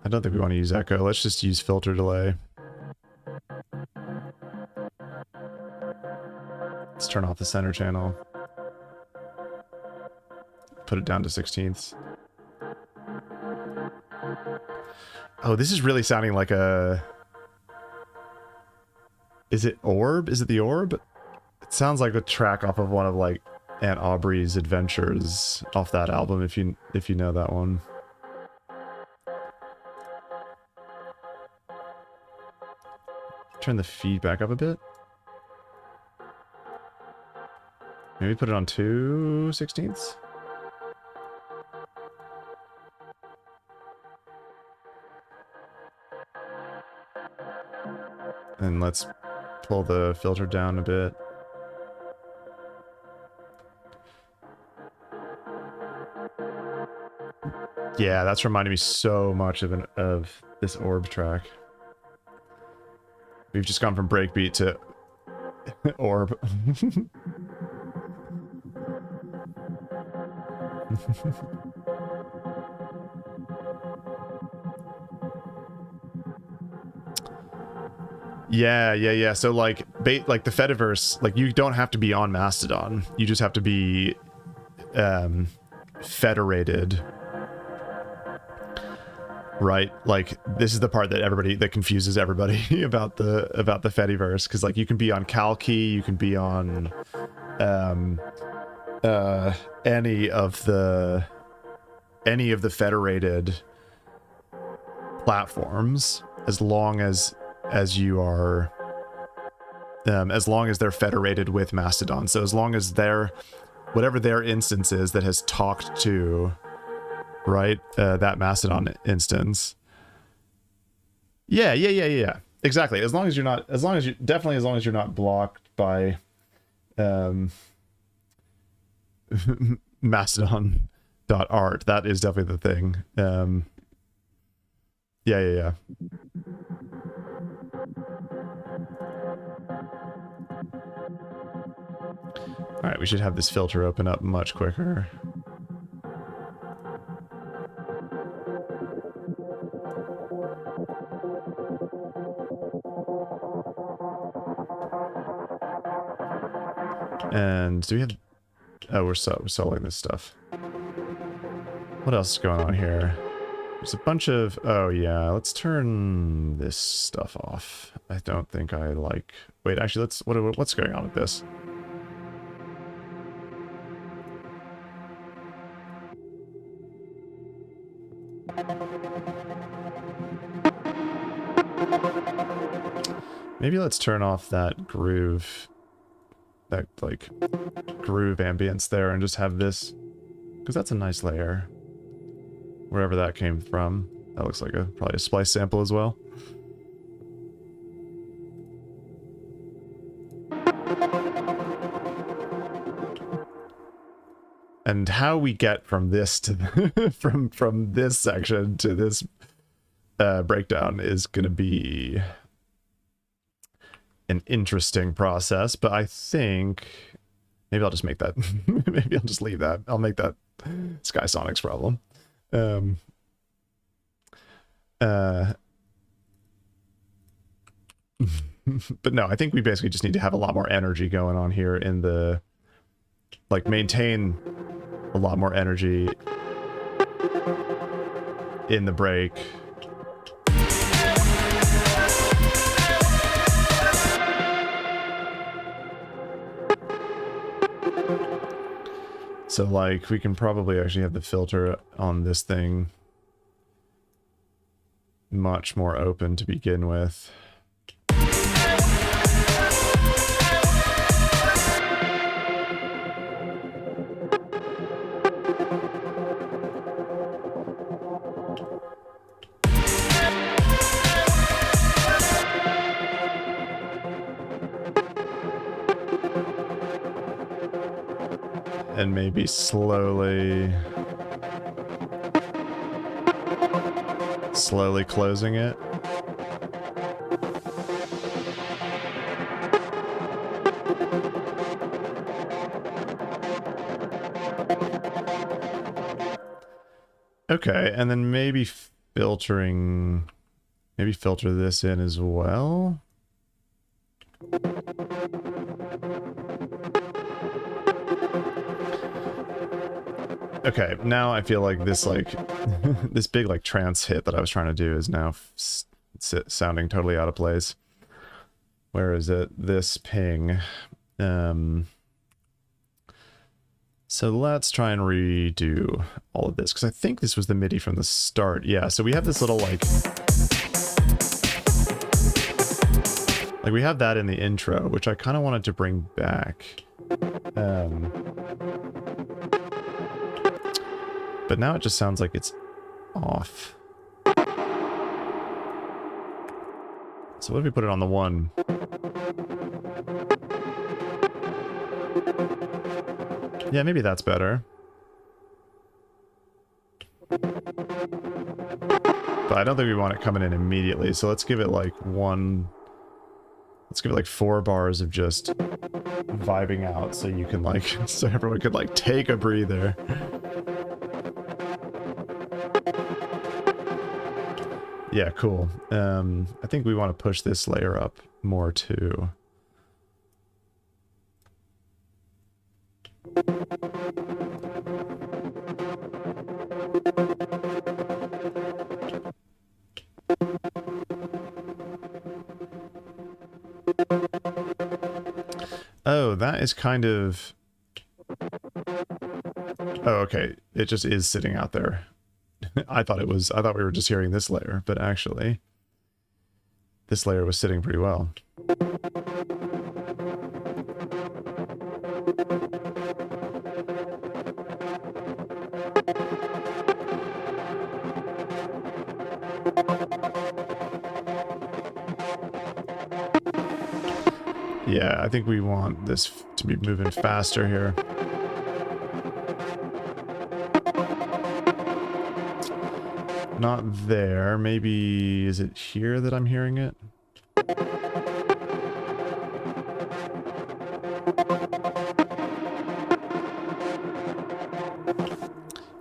I don't think we want to use echo. Let's just use filter delay. Let's turn off the center channel. Put it down to 16ths. Oh, this is really sounding like a... Is it Orb? Is it the Orb? It sounds like a track off of one of like Aunt Aubrey's Adventures off that album, if you know that one. Turn the feedback up a bit. Maybe put it on 2/16ths. And let's pull the filter down a bit. Yeah, that's reminding me so much of this Orb track. We've just gone from Breakbeat to Orb. Yeah. So like the Fediverse, like you don't have to be on Mastodon. You just have to be federated. Right? Like this is the part that confuses everybody about the Fediverse, because like you can be on Calkey, you can be on any of the federated platforms, as long as you are as long as they're federated with Mastodon. So as long as whatever their instance is that has talked to, right, that Mastodon instance. Yeah. Exactly. As long as you're not blocked by Mastodon.art. That is definitely the thing. Yeah. Alright, we should have this filter open up much quicker. And do we have... Oh, we're soloing this stuff. What else is going on here? There's a bunch of... Oh, yeah. Let's turn this stuff off. I don't think I like... Wait, actually, let's... What's going on with this? Maybe let's turn off that groove... That, like, groove ambience there and just have this... Because that's a nice layer. Wherever that came from. That looks like probably a splice sample as well. And how we get from this to from this section to this breakdown is going to be an interesting process, but I think maybe I'll just make that maybe I'll just leave that. I'll make that Skysonix problem. But no, I think we basically just need to have a lot more energy going on here in the, like, maintain a lot more energy in the break. So, like, we can probably actually have the filter on this thing much more open to begin with. And maybe slowly closing it. Okay, and then maybe filter this in as well. Okay, now I feel like this, like, this big, like, trance hit that I was trying to do is now sounding totally out of place. Where is it? This ping. So let's try and redo all of this, because I think this was the MIDI from the start. Yeah, so we have this little, like, we have that in the intro, which I kind of wanted to bring back. But now it just sounds like it's off. So what if we put it on the 1? Yeah, maybe that's better. But I don't think we want it coming in immediately, so let's give it like 4 bars of just vibing out so you can, like, so everyone could, like, take a breather. Yeah, cool. I think we want to push this layer up more too. Oh, that is kind of... Oh, okay. It just is sitting out there. I thought we were just hearing this layer, but actually this layer was sitting pretty well. Yeah, I think we want this to be moving faster here. Not there. Maybe... is it here that I'm hearing it?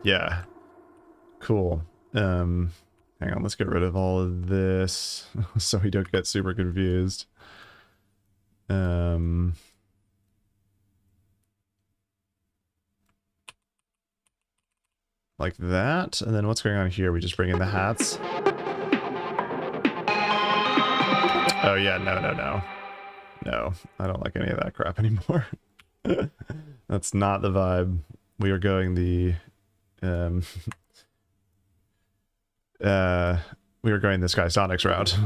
Yeah. Cool. Hang on, let's get rid of all of this so we don't get super confused. Like that, and then what's going on here? We just bring in the hats. Oh yeah, no, I don't like any of that crap anymore. That's not the vibe. We are going the we are going the Skysonix route.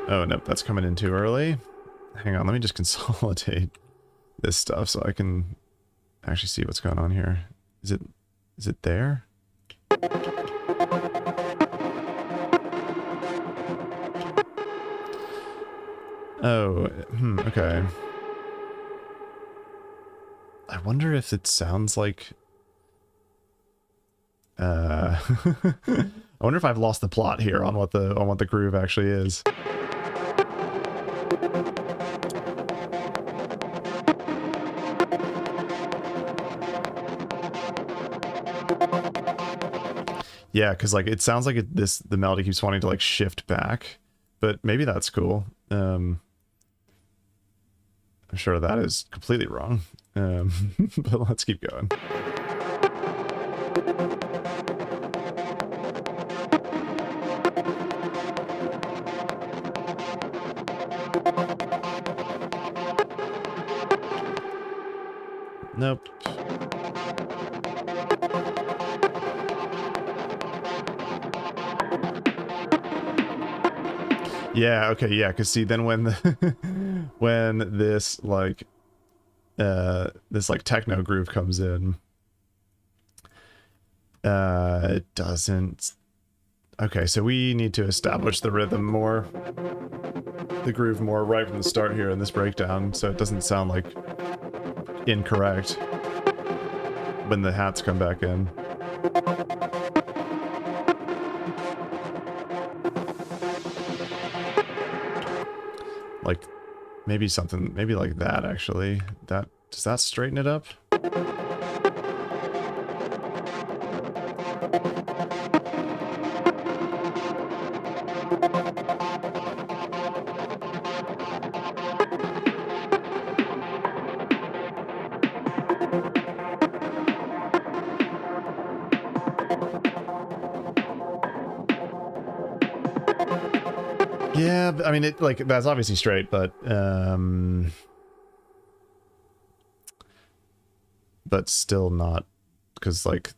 Oh, nope, that's coming in too early. Hang on, let me just consolidate this stuff so I can actually see what's going on here. Is it there? Oh, okay. I wonder if it sounds like... I wonder if I've lost the plot here on what the groove actually is. Yeah, because like it sounds like the melody keeps wanting to like shift back, but maybe that's cool. I'm sure that is completely wrong, but let's keep going. Nope. Yeah, okay, yeah, because see, then when the when this techno groove comes in, it doesn't... Okay, so we need to establish the rhythm more, the groove more right from the start here in this breakdown, so it doesn't sound like incorrect when the hats come back in. Like, maybe something, maybe like that, actually. Does that straighten it up? Yeah, I mean, that's obviously straight, but still not, because like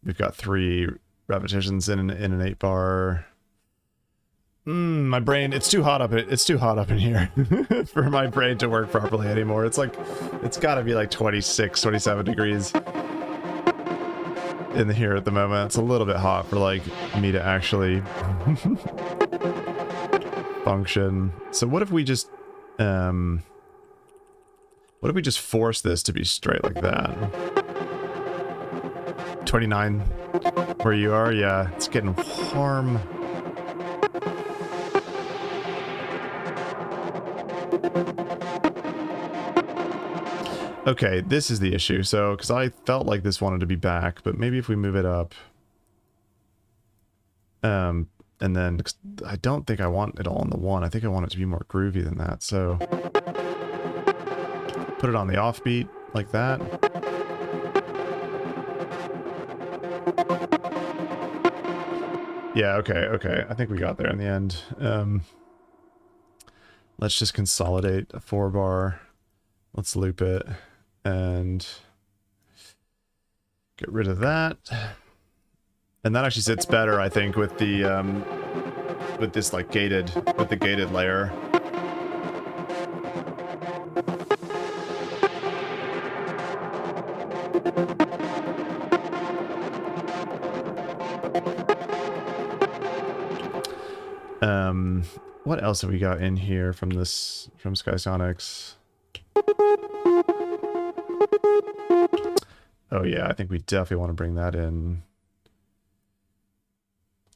we've got 3 repetitions in an 8-bar. My brain, it's too hot up in here for my brain to work properly anymore. It's like, it's got to be like 26, 27 degrees in here at the moment. It's a little bit hot for like me to actually function. So what if we just force this to be straight like that? 29 where you are? Yeah, it's getting warm. Okay, this is the issue. So, because I felt like this wanted to be back, but maybe if we move it up, and then I don't think I want it all on the 1. I think I want it to be more groovy than that. So, put it on the offbeat like that. Yeah, okay. I think we got there in the end. Let's just consolidate a 4-bar. Let's loop it and get rid of that. And that actually sits better, I think, with the with this like gated, with the gated layer. What else have we got in here from Skysonix? Oh yeah, I think we definitely want to bring that in.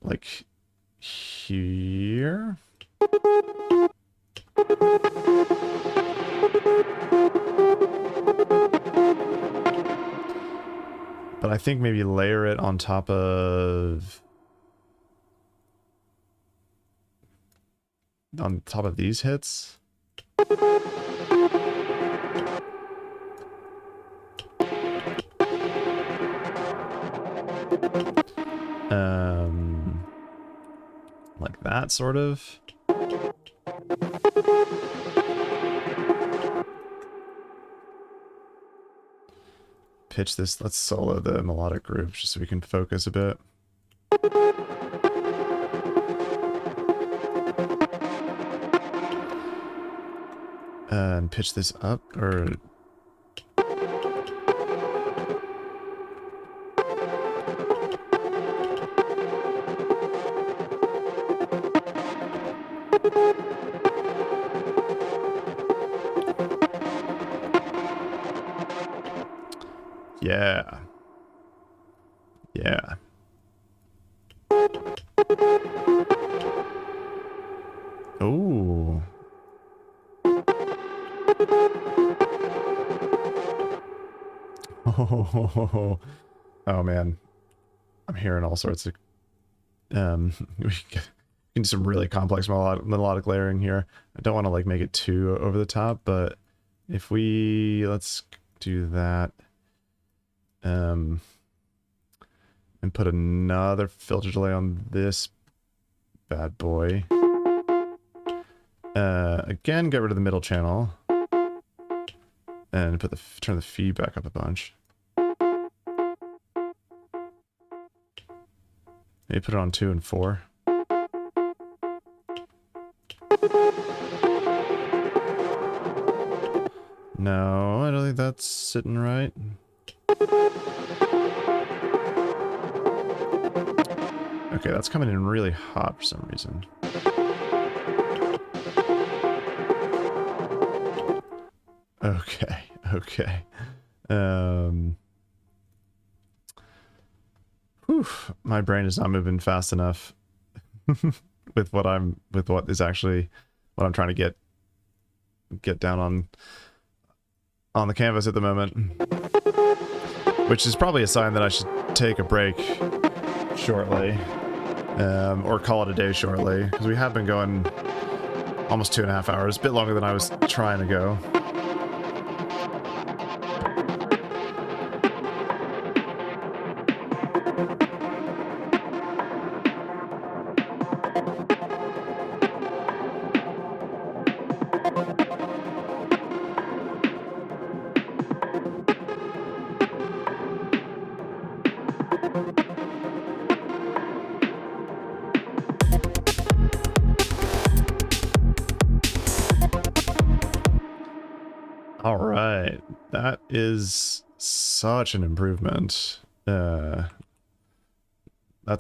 Like here. But I think maybe layer it on top of these hits. Like that sort of. Pitch this, let's solo the melodic groove just so we can focus a bit. And pitch this up, or... Yeah. Yeah. Ooh. Oh man. I'm hearing all sorts of we can do some really complex melodic layering here. I don't want to like make it too over the top, but if we let's do that. And put another filter delay on this bad boy. Again, get rid of the middle channel. And put turn the feedback up a bunch. Maybe put it on 2 and 4. No, I don't think that's sitting right. Okay, that's coming in really hot for some reason. Okay, okay. Whew, my brain is not moving fast enough with what I'm what I'm trying to get down on the canvas at the moment. Which is probably a sign that I should take a break shortly. Or call it a day shortly, because we have been going almost 2.5 hours, a bit longer than I was trying to go. All right, that is such an improvement. That's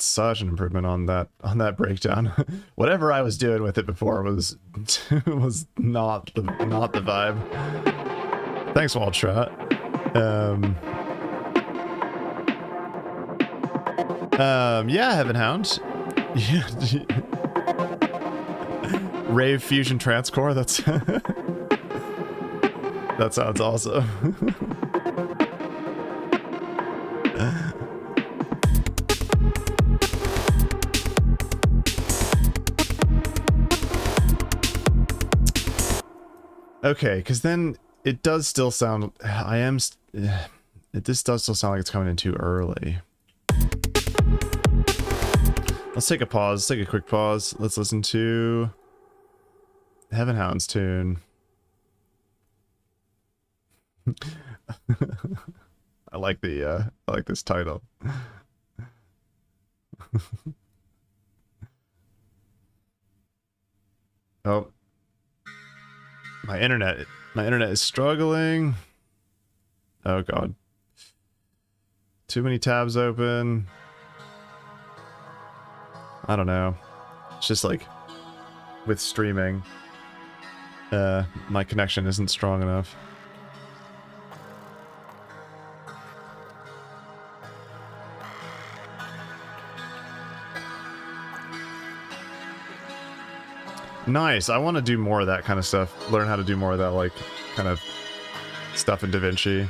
such an improvement on that breakdown. Whatever I was doing with it before was not the vibe. Thanks, Waltrot. Yeah, Heaven Hound. Yeah. Rave Fusion Transcore. That's. That sounds awesome. Okay, because then it does still sound... This does still sound like it's coming in too early. Let's take a pause. Let's take a quick pause. Let's listen to Heaven Hound's tune. I like this title. Oh, my internet is struggling. Oh god, too many tabs open. I don't know. It's just like with streaming, my connection isn't strong enough. Nice. I want to do more of that kind of stuff. Learn how to do more of that, like, kind of stuff in DaVinci.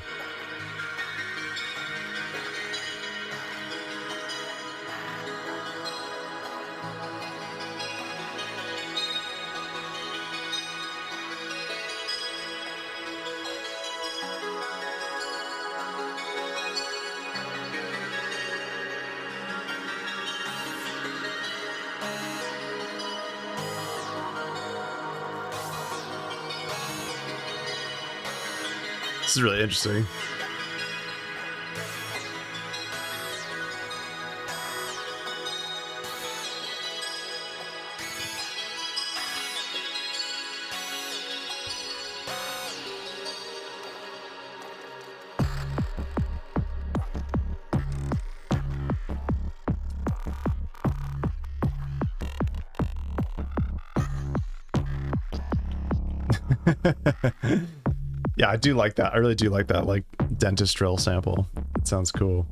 This is really interesting. Yeah, I do like that. I really do like that, like, dentist drill sample. It sounds cool.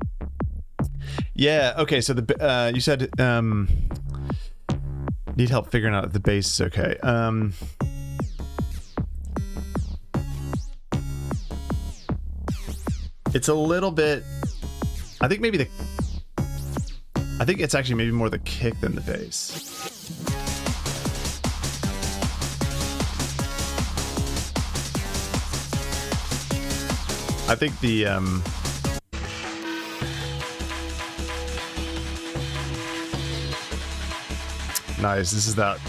Yeah, okay, so the you said need help figuring out if the bass is okay. It's a little bit, I think it's actually maybe more the kick than the bass. I think the nice. This is the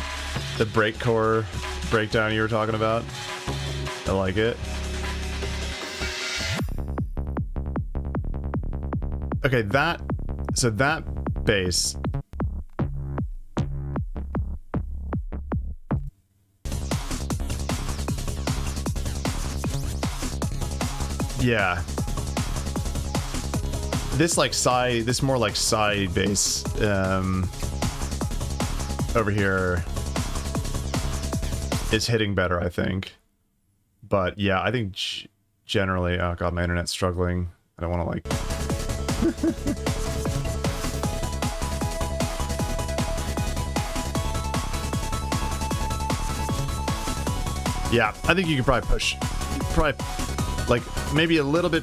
breakcore breakdown you were talking about. I like it. Okay, that bass. Yeah. This more like side bass over here is hitting better, I think. But yeah, I think generally, oh god, my internet's struggling. I don't want to like yeah, I think you could probably push like maybe a little bit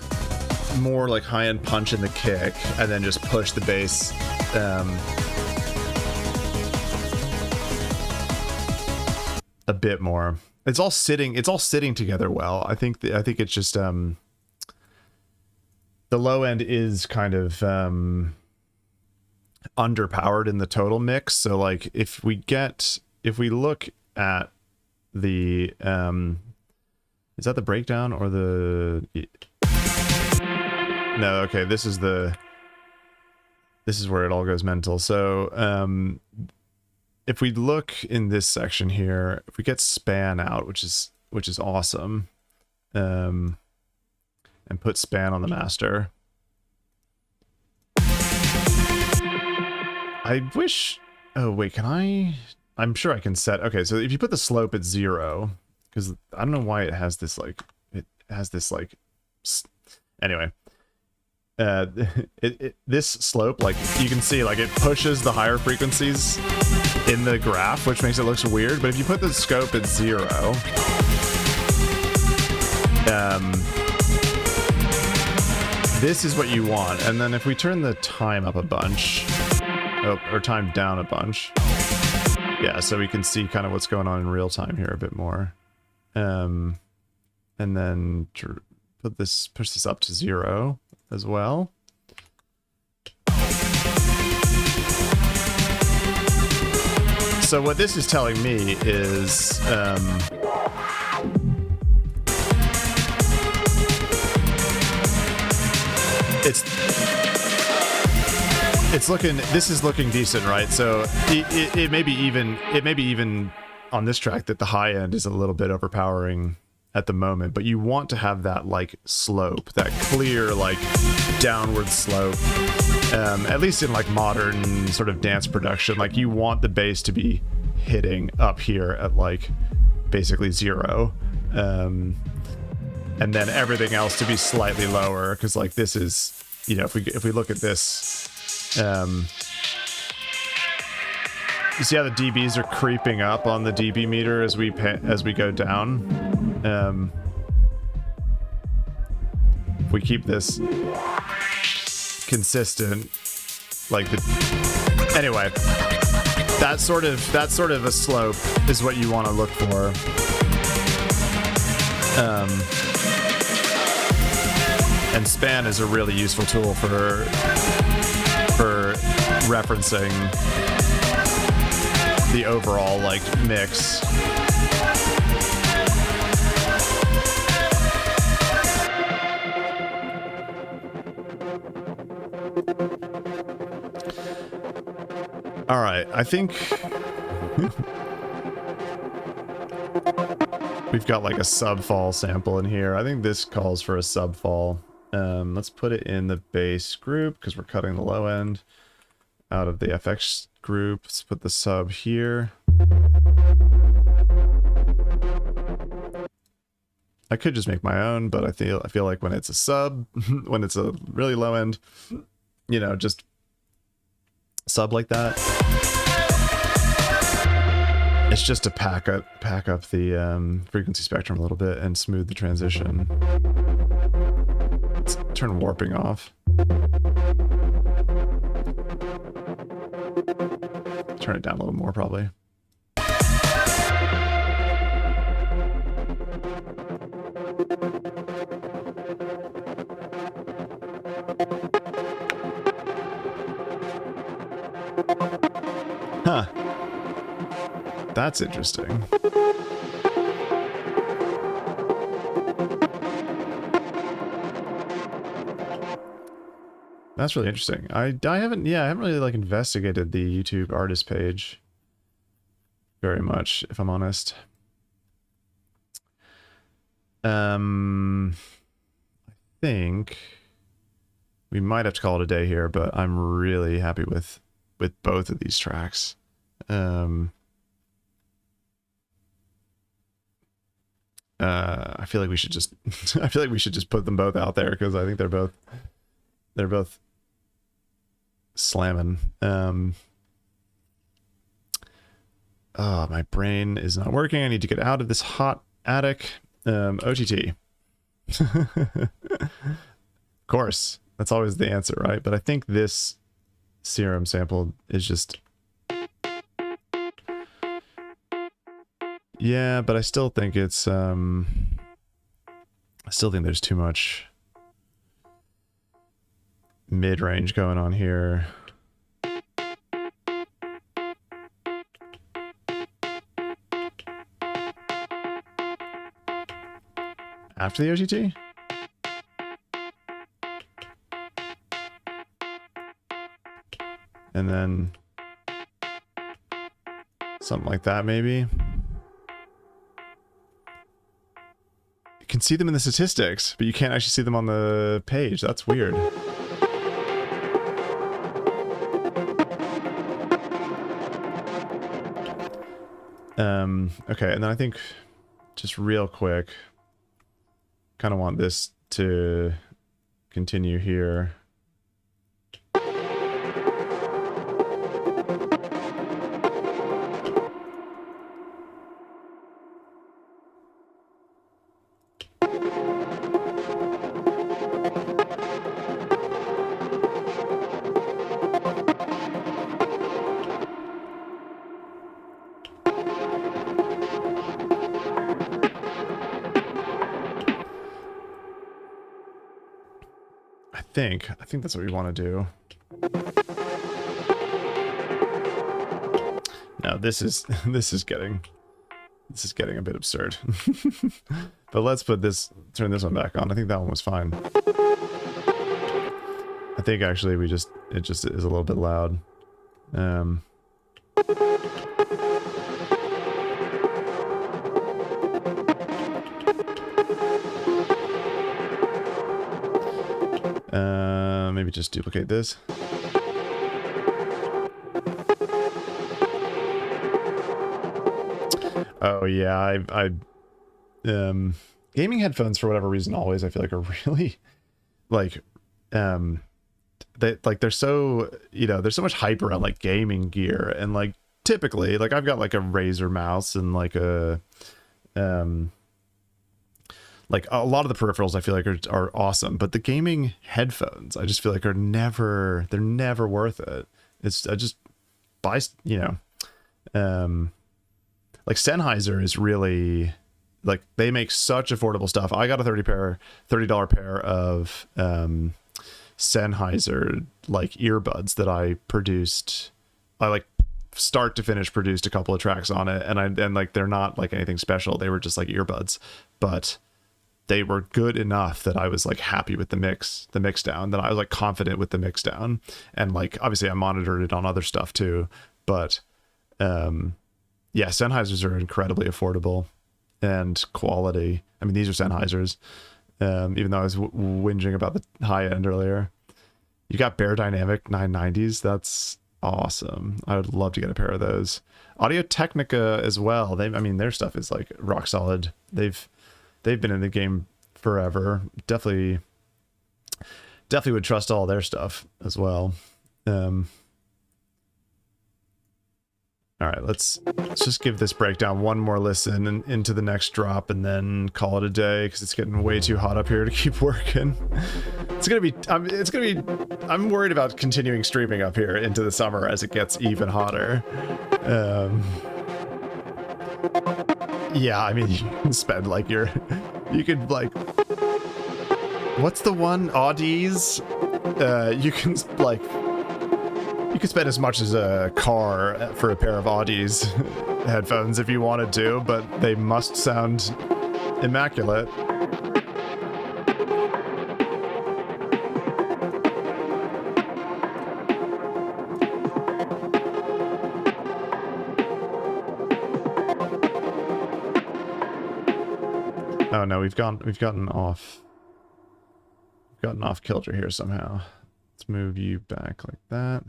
more like high-end punch in the kick and then just push the bass a bit more. It's all sitting together well. I think it's just the low end is kind of underpowered in the total mix. So like if we look at the is that the breakdown or the... No, okay, this is where it all goes mental. So, if we look in this section here, if we get span out, which is awesome, and put span on the master. I wish... Oh, wait, can I... I'm sure I can set... Okay, so if you put the slope at 0... Because I don't know why it has this like anyway, this slope, like you can see, like it pushes the higher frequencies in the graph, which makes it look weird. But if you put the scope at 0, this is what you want. And then if we turn the time up a bunch, or time down a bunch, yeah, so we can see kind of what's going on in real time here a bit more. And then push this up to 0 as well. So what this is telling me is this is looking decent, right? So it may be even on this track that the high end is a little bit overpowering at the moment, but you want to have that like slope, that clear like downward slope, at least in like modern sort of dance production. Like you want the bass to be hitting up here at like basically 0, and then everything else to be slightly lower, because like this is, you know, if we look at this, You see how the dBs are creeping up on the dB meter as we go down? If we keep this consistent, like anyway, that sort of a slope is what you want to look for. And span is a really useful tool for referencing the overall like mix. All right, I think we've got like a sub-fall sample in here. I think this calls for a sub-fall. Let's put it in the bass group because we're cutting the low end out of the FX group. Let's put the sub here. I could just make my own, but I feel like when it's a sub, when it's a really low end, you know, just sub like that. It's just to pack up the frequency spectrum a little bit and smooth the transition. Let's turn warping off. Turn it down a little more, probably. Huh. That's interesting. That's really interesting. I haven't really like investigated the YouTube artist page very much, if I'm honest. I think we might have to call it a day here, but I'm really happy with both of these tracks. I feel like we should just put them both out there because I think they're both slamming. Oh, my brain is not working. I need to get out of this hot attic. OTT. Of course, that's always the answer, right? But I think this serum sample is just, yeah, but I still think it's I still think there's too much mid-range going on here. After the OTT? And then something like that, maybe. You can see them in the statistics, but you can't actually see them on the page. That's weird. Okay, and then I think just real quick, kind of want this to continue here. I think that's what we want to do. No, this is getting a bit absurd. But let's turn this one back on. I think that one was fine. I think actually it just is a little bit loud. Maybe just duplicate this. Oh yeah, gaming headphones for whatever reason always I feel like are really like they're so, you know, there's so much hype around like gaming gear, and like typically, like I've got like a Razer mouse and like a like a lot of the peripherals I feel like are awesome, but the gaming headphones I just feel like they're never worth it. I just buy, you know, like Sennheiser is really, like, they make such affordable stuff. I got a $30 pair of Sennheiser like earbuds that I produced. I like start to finish produced a couple of tracks on it, and like they're not like anything special. They were just like earbuds, but they were good enough that I was like happy with the mix down, that I was like confident with the mix down. And like obviously I monitored it on other stuff too, but yeah, Sennheisers are incredibly affordable and quality. I mean, these are Sennheisers, even though I was whinging about the high end earlier. You got Bear Dynamic 990s. That's awesome. I would love to get a pair of those. Audio Technica as well. I mean, their stuff is like rock solid. They've been in the game forever. Definitely would trust all their stuff as well. All right, let's just give this breakdown one more listen and into the next drop, and then call it a day, because it's getting way too hot up here to keep working. I'm worried about continuing streaming up here into the summer as it gets even hotter. Yeah, I mean, you can spend like you could like, what's the one? Audis? You can like, you could spend as much as a car for a pair of Audis headphones if you wanted to, but they must sound immaculate. Oh no, we've gotten off kilter here somehow. Let's move you back like that.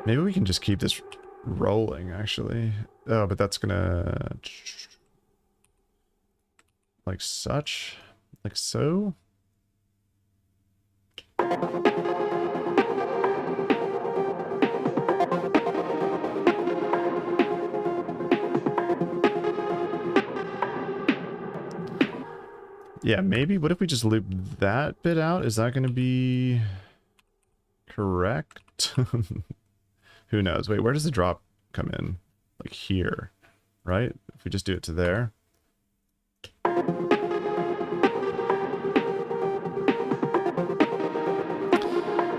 Maybe we can just keep this rolling, actually. Oh, but that's gonna like such, like so. Yeah, maybe. What if we just loop that bit out? Is that going to be correct? Who knows? Wait, where does the drop come in? Like here, right? If we just do it to there.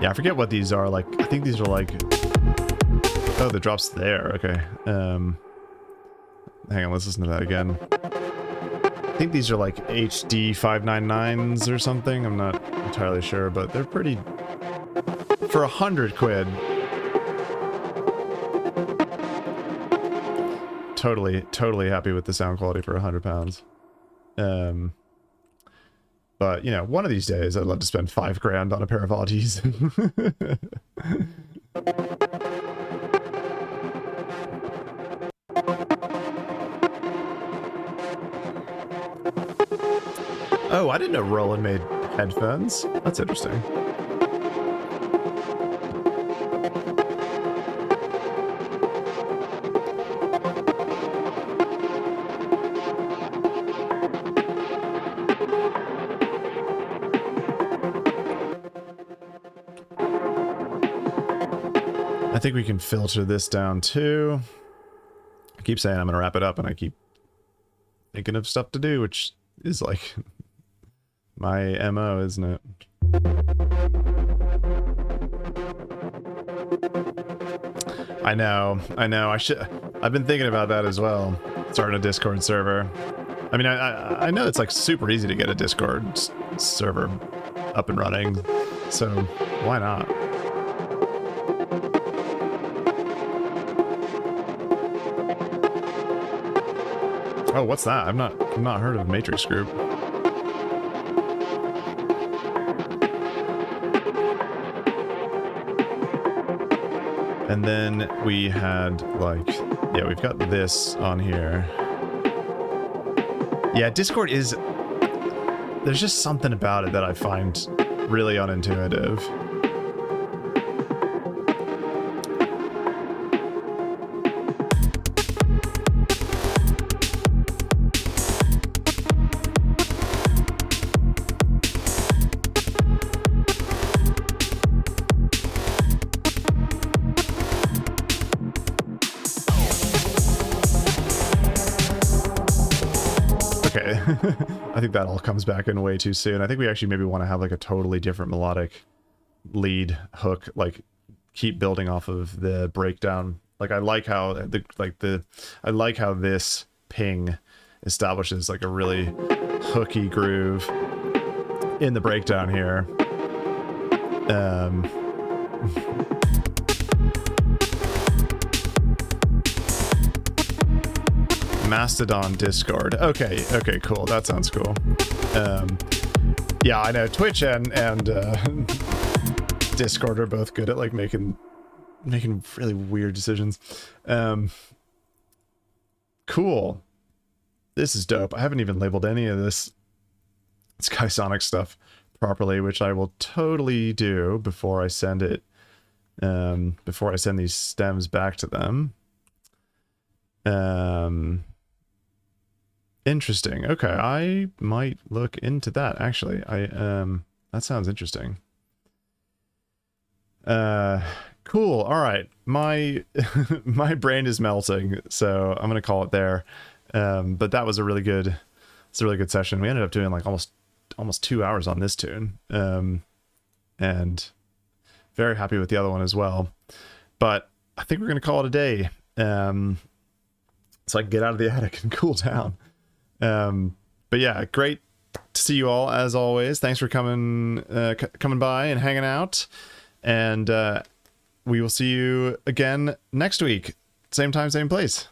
Yeah, I forget what these are. Like, I think these are like... Oh, the drop's there. Okay. Hang on, let's listen to that again. I think these are like HD 599s or something. I'm not entirely sure, but they're pretty... For 100 quid. Totally happy with the sound quality for 100 pounds. But, you know, one of these days I'd love to spend $5,000 on a pair of Audis. Oh, I didn't know Roland made headphones. That's interesting. I think we can filter this down too. I keep saying I'm going to wrap it up, and I keep thinking of stuff to do, which is like my MO, isn't it? I know. I've been thinking about that as well. Starting a Discord server. I mean, I know it's like super easy to get a Discord server up and running, so why not? Oh, what's that? I've not heard of Matrix Group. And then we had like, yeah, we've got this on here. Yeah, Discord is, there's just something about it that I find really unintuitive. Okay, I think that all comes back in way too soon. I think we actually maybe want to have like a totally different melodic lead hook, like keep building off of the breakdown. Like I like how I like how this ping establishes like a really hooky groove in the breakdown here. Mastodon Discord. Okay, cool. That sounds cool. Yeah, I know Twitch and Discord are both good at like making really weird decisions. Cool. This is dope. I haven't even labeled any of this Skysonix stuff properly, which I will totally do before I send it. Before I send these stems back to them. Interesting. Okay, I might look into that actually. That sounds interesting. Cool. All right. My my brain is melting, so I'm gonna call it there. But that was a really good session. We ended up doing like almost 2 hours on this tune. And very happy with the other one as well. But I think we're gonna call it a day. So I can get out of the attic and cool down. But yeah, great to see you all as always. Thanks for coming by and hanging out. And we will see you again next week. Same time, same place.